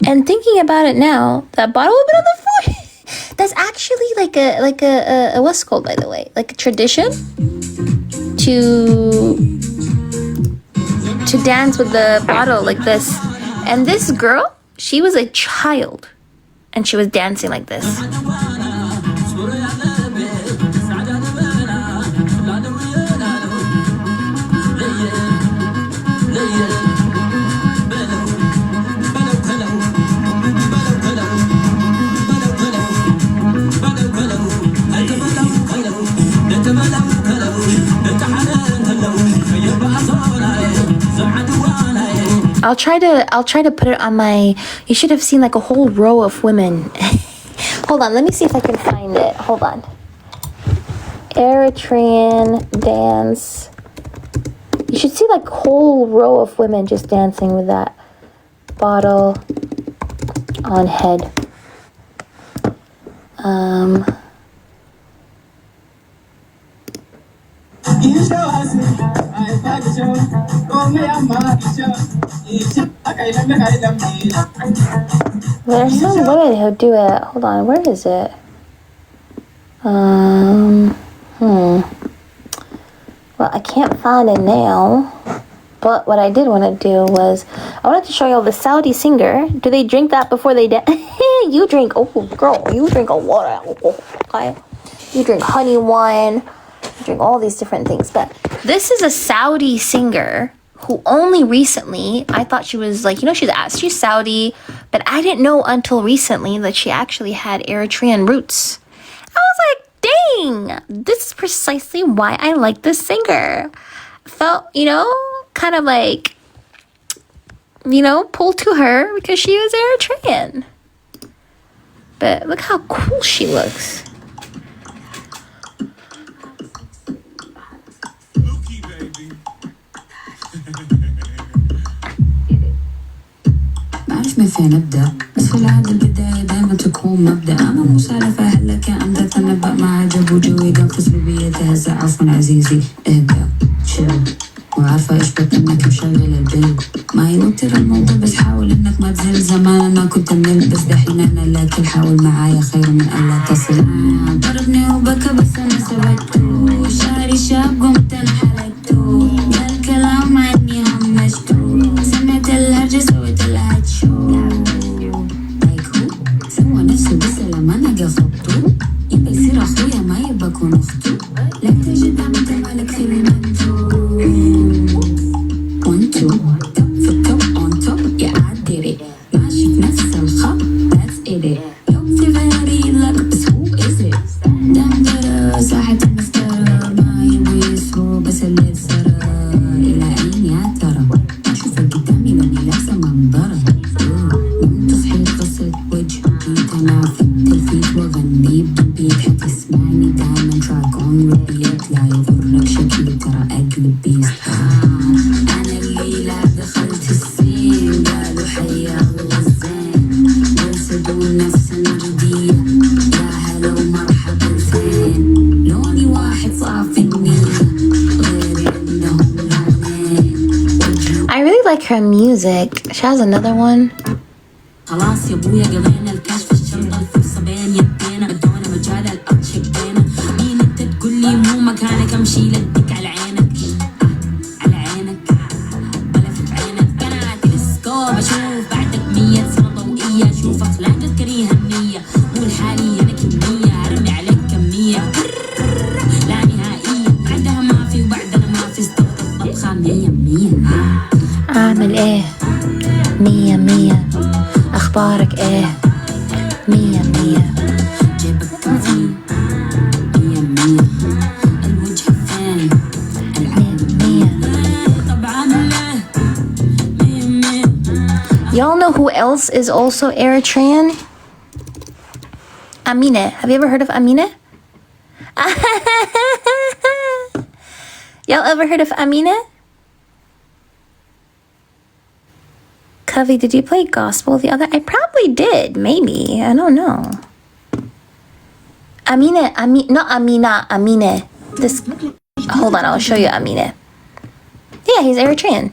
And thinking about it now, that bottle would have been on the floor. That's actually like a what's it called, by the way, like a tradition to dance with the bottle like this. And this girl, she was a child, and she was dancing like this. I'll try to put it on my. You should have seen like a whole row of women. Hold on, let me see if I can find it. Hold on. Eritrean dance. You should see like a whole row of women just dancing with that bottle on head. There's some women who do it. Hold on, where is it? Well, I can't find it now. But what I did want to do was, I wanted to show you all the Saudi singer. Do they drink that before they dance? You drink, oh girl, you drink a lot of alcohol, okay? You drink honey wine, you drink all these different things. But this is a Saudi singer who only recently, I thought she was like, you know, she's Saudi, but I didn't know until recently that she actually had Eritrean roots. I was like, dang, this is precisely why I like this singer. Felt, you know, kind of like, you know, pulled to her because she was Eritrean. But look how cool she looks. بعرف ما فين ابدا بس في العادة البداية دايما تكون مبدأ انا مش عارفة هلا كان بدي اتنبأ مع عجب وجوي قنفذ ببيتي هزع عفوا عزيزي اهدى شيل وعارفة ايش بتنك مشغل البيل ما ينطر الموضوع بس حاول انك ما تزل زمان انا كنت منل بس دحين انا لكن حاول معايا خير من الا تصل ضربني وبكى بس انا سبقته شعري شاب قمت انا حركته قال كلام عني همشته سمعت الهرجة سويت الهرجة ويا ما يبكون أخته لا تجد عم تمالك في المنتو 1 2 top في top on top yeah I did it ماشي في نفس الخط that's it لو في غيري لك بس who is it دندرة ساحة المسكرة ما يبغي يسهو بس اللي اتسرى إلى أين يا ترى أشوفك قدامي لاني لابسة منظرة من تصحيح قصة وجه جيت أنا في التلفيت وأغني بدون بيت حتسمعني دايما تراك اون ريبيت لا يغرك شكلي ترى أقلب بيست أنا الليلة دخلت السين قالوا حيا والزين يرصدون نفس النجدية يا هلا ومرحبا فين لوني واحد صافي النية غيري عندهم لونين I really like her music. She has another one. خلاص يا ابويا قضينا الكشف الشنطة الفرصة بين يدينا بدونا مجال الأرض شقينا مين انت تقول لي مو مكانك امشي لديك على عينك على عينك بلف بعينك انا تلسكوب اشوف بعدك 100 سنة ضوئية اشوف اخلاقك كريهة النية مو لحالي انا كمية ارمي عليك كمية لا نهائية بعدها ما في وبعدنا ما في استوت الطبخة 100 أعمل إيه؟ 100 أخبارك إيه؟ 100 جيبك كم فين 100 الوجه فين العين 100. طب عامل ايه 100 Y'all know who else is also Eritrean? Amine. Have you ever heard of Amine? Y'all ever heard of Amine? Covey, did you play gospel the other? I probably did, maybe. I don't know. Not Amina, Amine. This. Hold on, I'll show you Amine. Yeah, he's Eritrean.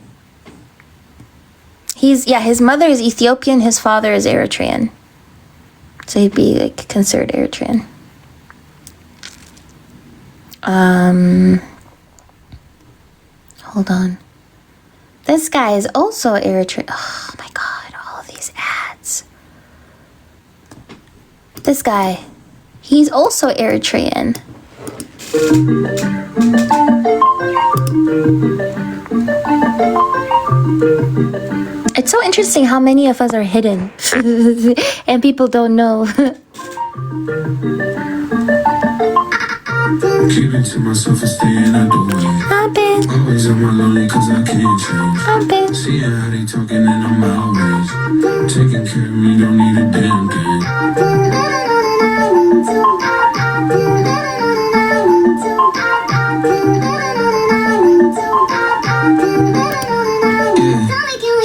His mother is Ethiopian, his father is Eritrean. So he'd be like considered Eritrean. Hold on. This guy is also Eritrean. Oh my god, all of these ads. This guy, he's also Eritrean. It's so interesting how many of us are hidden and people don't know. Keeping to myself and staying out the way. I've been, Always on my lonely cause I can't change. I've been. Seeing how they talking and I'm outraged. Taking care of me, don't need a damn thing.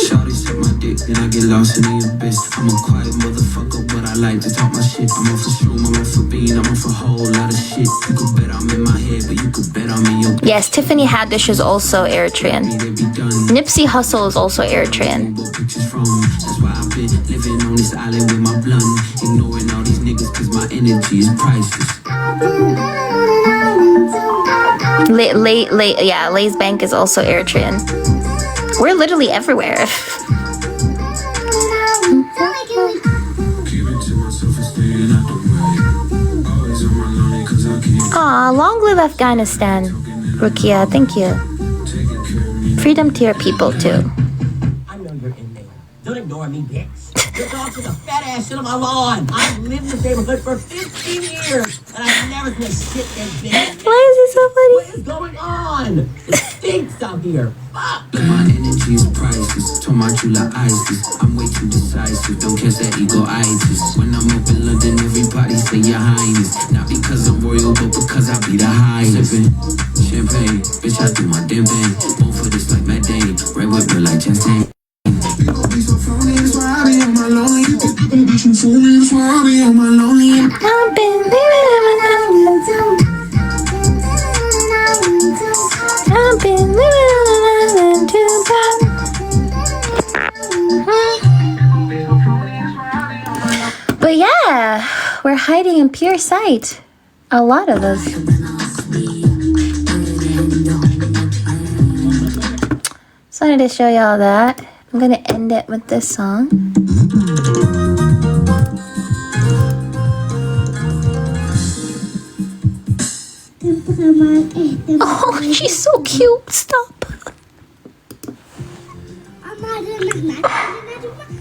Shawty suck my dick and I get lost in the abyss. I'm a quiet motherfucker, but I like to talk my shit. I'm off for shroom, I'm off for bean, I'm off for a whole lot of shit. You could bet I'm in my head, but you could bet I'm in your bitch. Yes, Tiffany Haddish is also Eritrean. They be done. Nipsey Hussle is also Eritrean. Pictures from. That's why I've been living on this island with my blunt. Ignoring all these niggas cause my energy is priceless. Lay's Bank is also Eritrean. We're literally everywhere. Aw, long live Afghanistan. Rukia, thank you. Freedom to your people too. I know you're in there. Don't ignore me, bitch. Your dog took a fat ass shit on my lawn. I've lived in this neighborhood for 15 years, and I've never seen a shit that big. Why is it so funny? What is going on? It stinks out here. Fuck. My energy is priceless. Told my true like ISIS. I'm way too decisive. Don't catch that ego-itis. When I'm up in London, everybody say your highness. Not because I'm royal, but because I be the highest. Sippin' champagne, bitch, I do my damn thing. Born for this like Matt Dane. Red whip, but like Chastain. You gon' be so phony, that's why I be on my lonely. You can be so phony, that's why I be on my lonely. I've been living on an island too bad. But yeah, we're hiding in pure sight. A lot of us. Just wanted to show y'all that. I'm gonna end it with this song. Oh, she's so cute. Stop.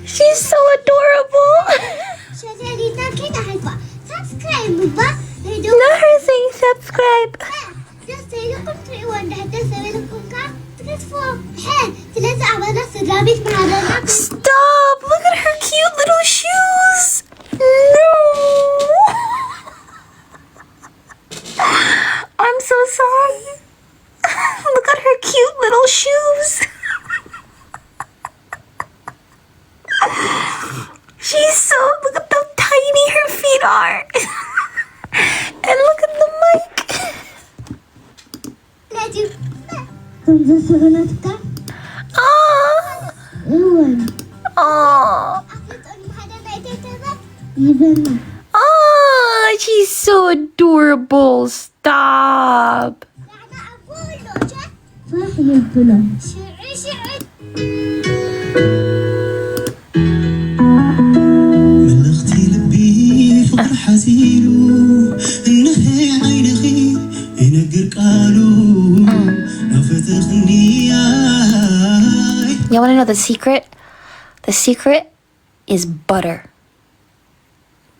She's so adorable. Not her saying subscribe. Stop. Look at her cute little shoes. No. I'm so sorry. Look at her cute little shoes. She's so, look at how tiny her feet are. And look at the mic. Aww. Aww. Oh, she's so adorable. Stop. You want to know the secret? The secret is butter.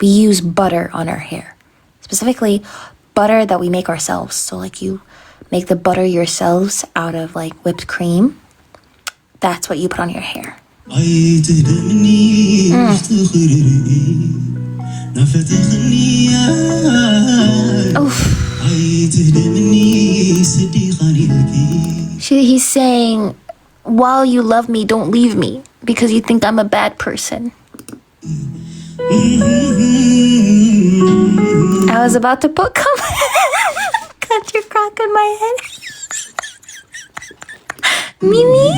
We use butter on our hair. Specifically, butter that we make ourselves. So like you make the butter yourselves out of like whipped cream. That's what you put on your hair. He's saying, while you love me, don't leave me because you think I'm a bad person. I was about to put cut your crock on my head. Mimi.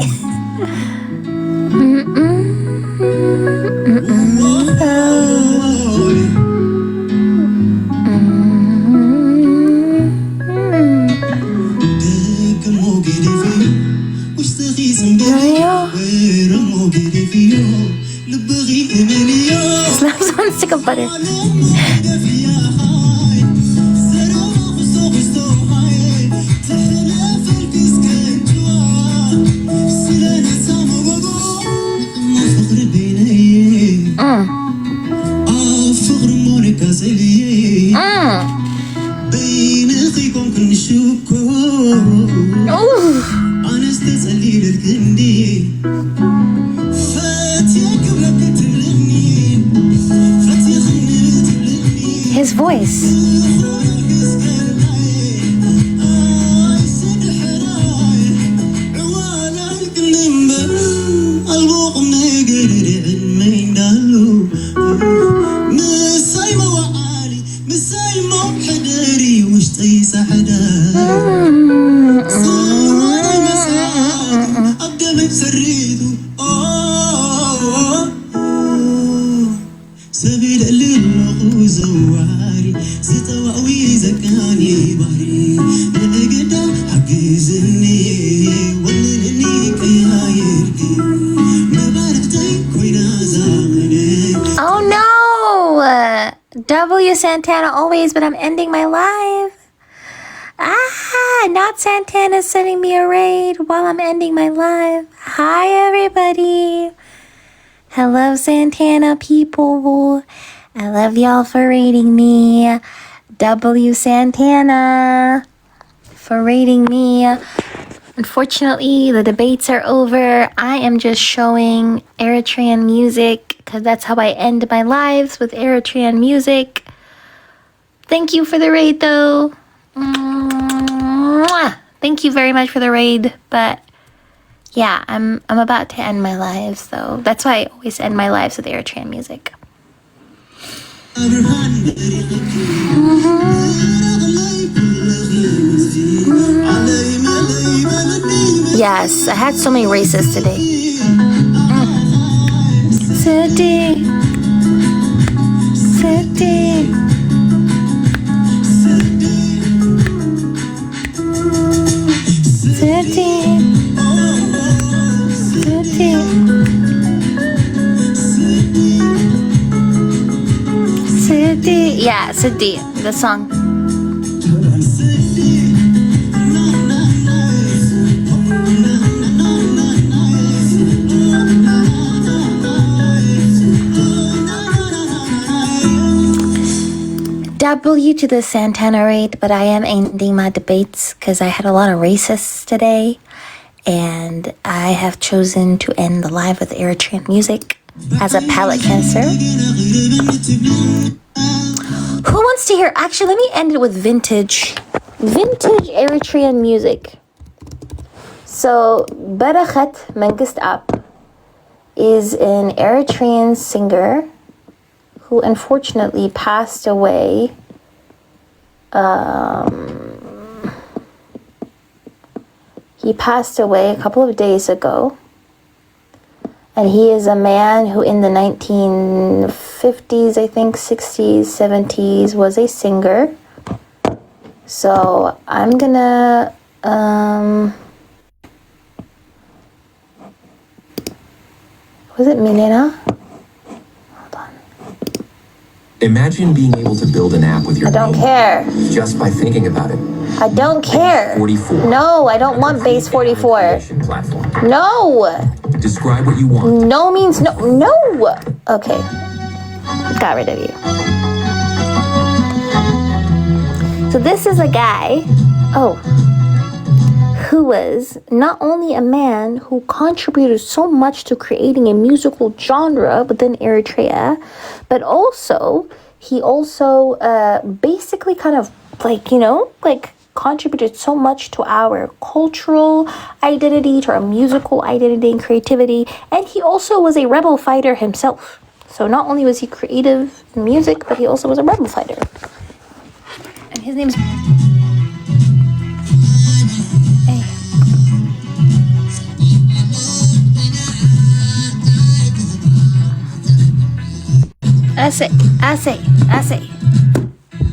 Slaps one stick of butter. His voice. Oh no! W Santana always, but I'm ending my live. Not Santana sending me a raid while I'm ending my live. Hi everybody. Hello Santana people. I love y'all for raiding me. W Santana for raiding me. Unfortunately, the debates are over. I am just showing Eritrean music because that's how I end my lives, with Eritrean music. Thank you for the raid though. Mwah. Thank you very much for the raid, but yeah, I'm about to end my lives, so that's why I always end my lives with Eritrean music. Yes, I had so many races today. City. City. City. City. City. Yeah, City. The song. W to the Santana rate, but I am ending my debates because I had a lot of racists today, and I have chosen to end the live with Eritrean music as a palate cancer. Who wants to hear? Actually, let me end it with vintage Eritrean music. So, Barakhat Mengist Ab is an Eritrean singer who unfortunately passed away he passed away a couple of days ago. And he is a man who in the 1950s, I think, 60s, 70s, was a singer. So I'm gonna, was it Milena? Hold on. Imagine being able to build an app with your I don't name care. just by thinking about it. I don't care. 44. No, I don't want base 44. Platform. No. Describe what you want. No means no. No. Okay. Got rid of you. So this is a guy, who was not only a man who contributed so much to creating a musical genre within Eritrea, but also, he also basically kind of contributed so much to our cultural identity, to our musical identity and creativity, and he also was a rebel fighter himself. So not only was he creative in music, but he also was a rebel fighter. And his name's... Hey. I say.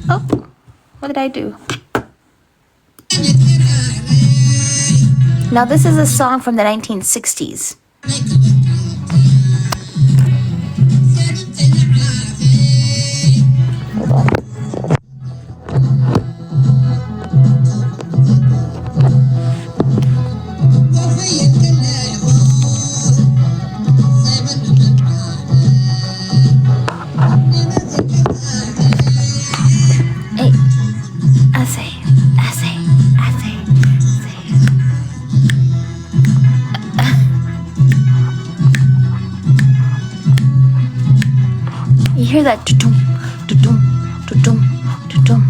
Oh, what did I do? Now this is a song from the 1960s. Hold on. Hey, I say. You hear that? Dum, dum, dum, dum,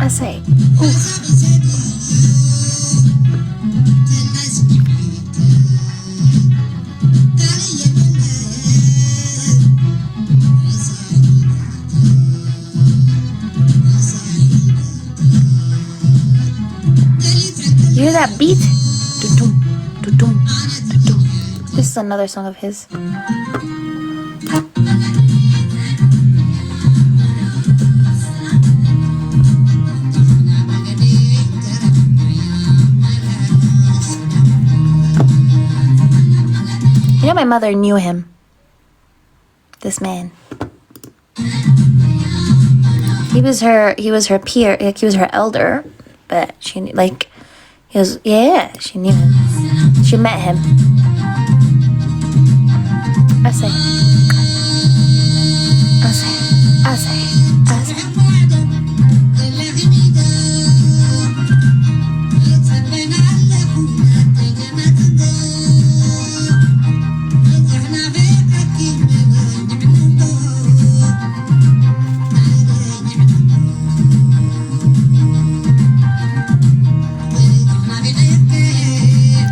I say, oof. You hear that beat? This is another song of his. You know, my mother knew him. This man. He was her peer, like he was her elder, but she knew, like, he was, yeah, she knew him. She met him. I say.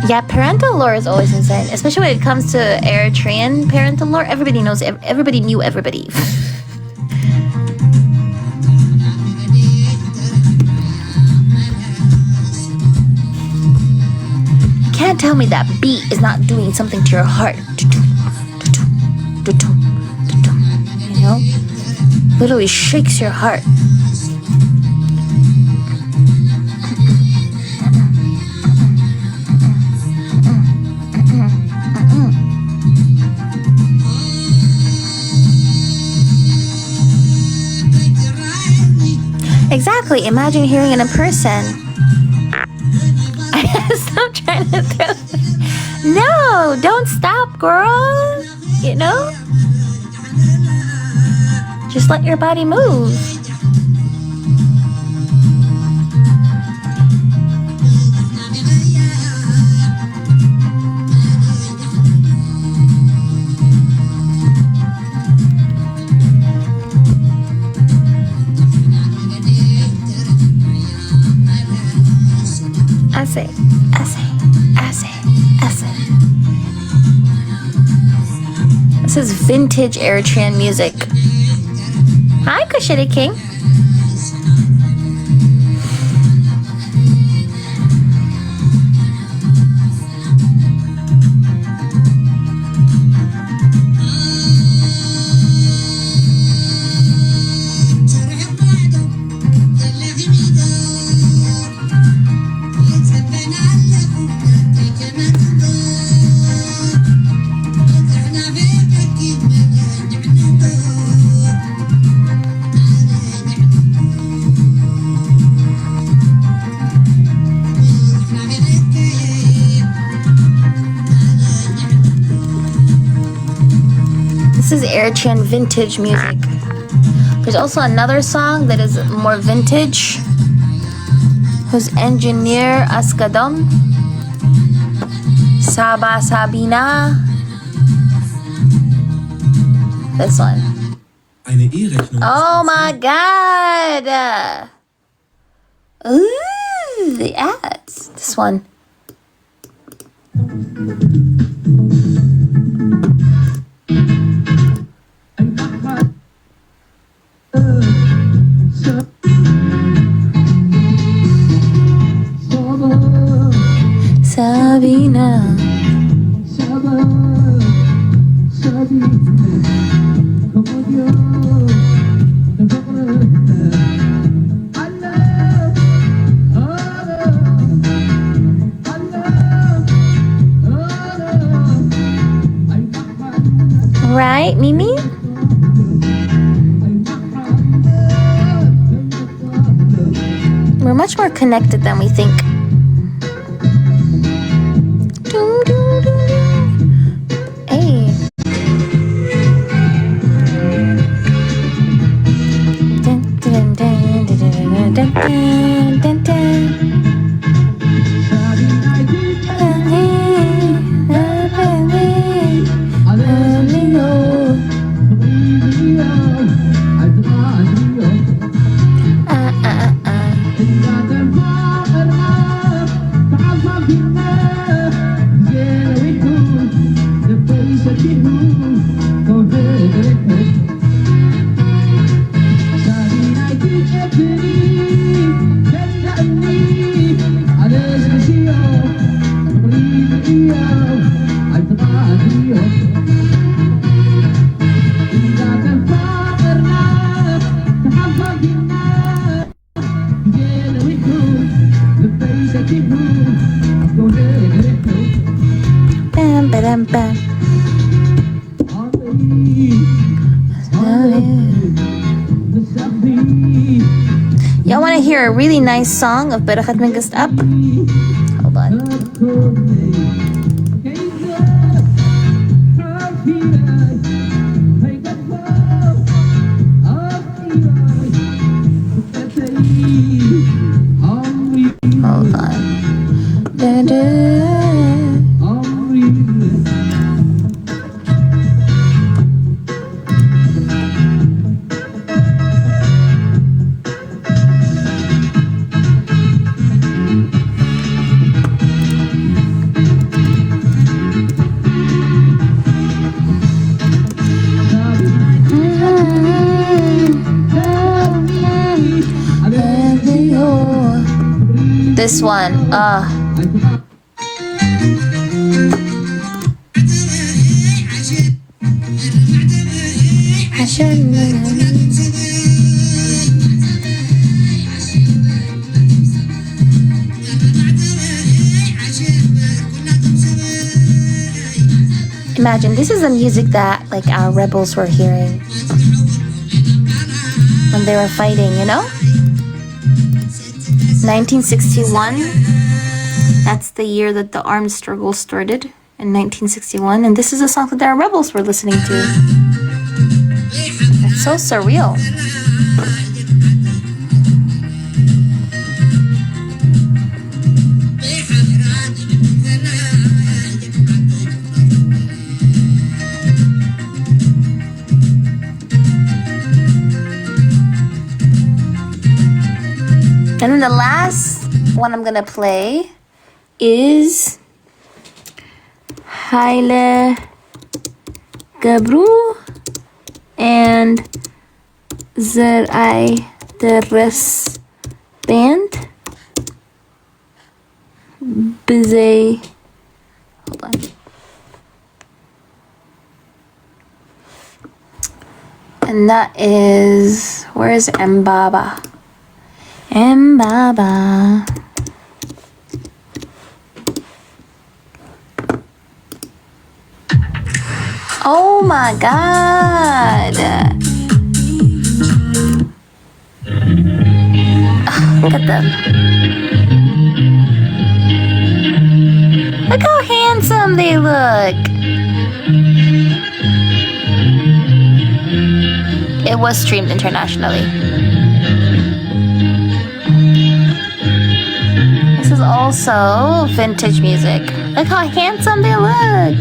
Yeah, parental lore is always insane, especially when it comes to Eritrean parental lore. Everybody knows, everybody knew everybody. Can't tell me that beat is not doing something to your heart. You know? Literally shakes your heart. Exactly. Imagine hearing it in person. Stop trying to throw. No, don't stop, girl. You know? Just let your body move. This is vintage Eritrean music. Hi, Kushida King. This is Eritrean vintage music. There's also another song that is more vintage, whose engineer Askadon, Saba Sabina. This one. Oh my god! Ooh, the ads. This one. Sabina. Right, Mimi? We're much more connected than we think. Hey. Bam, bam, bam. Y'all want to hear a really nice song of Berakat Mingast Up? Hold on. Hold on. Da, da. This one, Imagine, this is the music that like our rebels were hearing when they were fighting, you know? 1961, that's the year that the armed struggle started, in 1961, and this is a song that our rebels were listening to. It's so surreal. And then the last one I'm gonna play is Haile Gabru and Zerai Deres Band. Busy. Hold on. And that is, where is Mbaba? Mbaba. Oh my God. Look at them. Look how handsome they look. It was streamed internationally. This is also vintage music. Look how handsome they look.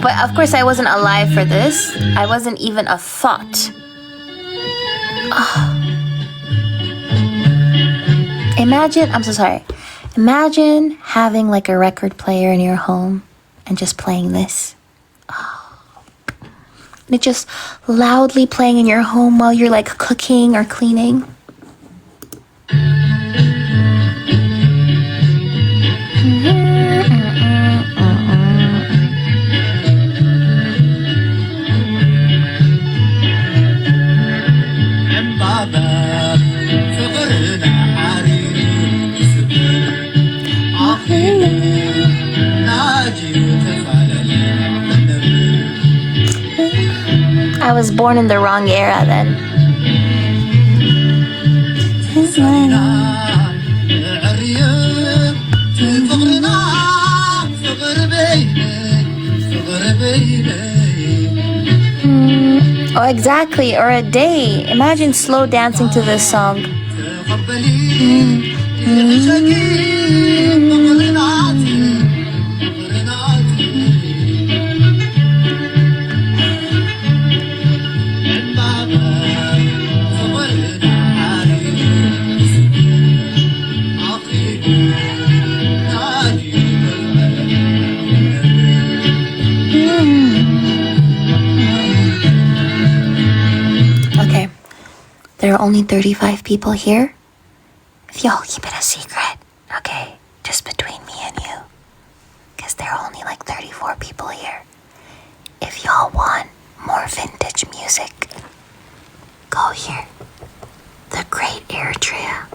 But of course I wasn't alive for this. I wasn't even a thought. Imagine, I'm so sorry. Imagine having like a record player in your home and just playing this. And it just loudly playing in your home while you're like cooking or cleaning. I was born in the wrong era then. Oh, exactly, or a day. Imagine slow dancing to this song. Okay, there are only 35 people here. If y'all keep it a secret, okay? Just between me and you. Because there are only like 34 people here. If y'all want more vintage music, go here. The Great Eritrea.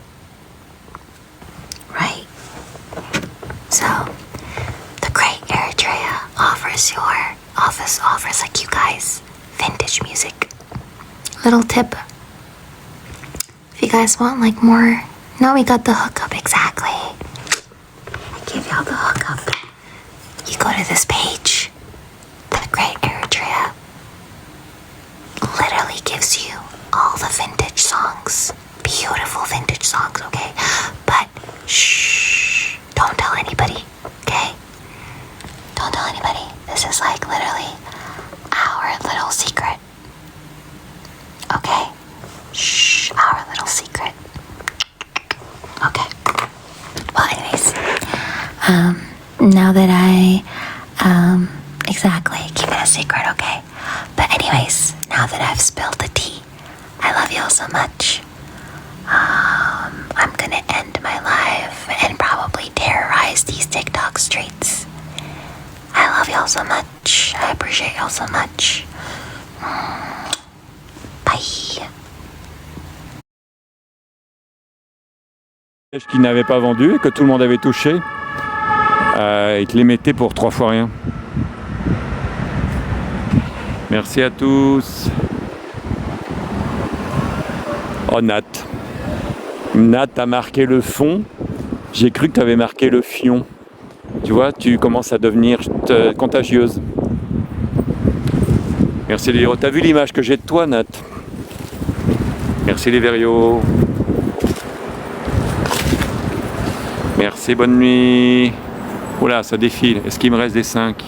Right? So, the Great Eritrea offers like you guys vintage music. Little tip. If you guys want like more, now we got the hookup, exactly. I give y'all the hookup. You go to this page. The Great Eritrea literally gives you all the vintage songs. Beautiful vintage songs, okay? But shh, don't tell anybody, okay? Don't tell anybody. This is like literally our little secret. Okay? Shh, our little secret. Okay. Well, anyways, now that I, exactly, keep it a secret, okay? But anyways, now that I've spilled the tea, I love you all so much. I'm gonna end my live and probably terrorize these TikTok streets. I love y'all so much. I appreciate y'all so much. Bye. Qu'ils n'avaient pas vendu et que tout le monde avait touché, ils te les mettaient pour 3 fois rien. Merci à tous. Oh Nat. Nat a marqué le fond. J'ai cru que tu avais marqué le fion. Tu vois, tu commences à devenir contagieuse. Merci les héros. T'as vu l'image que j'ai de toi, Nat? Merci les Verios. Merci, bonne nuit. Oula, ça défile. Est-ce qu'il me reste des 5?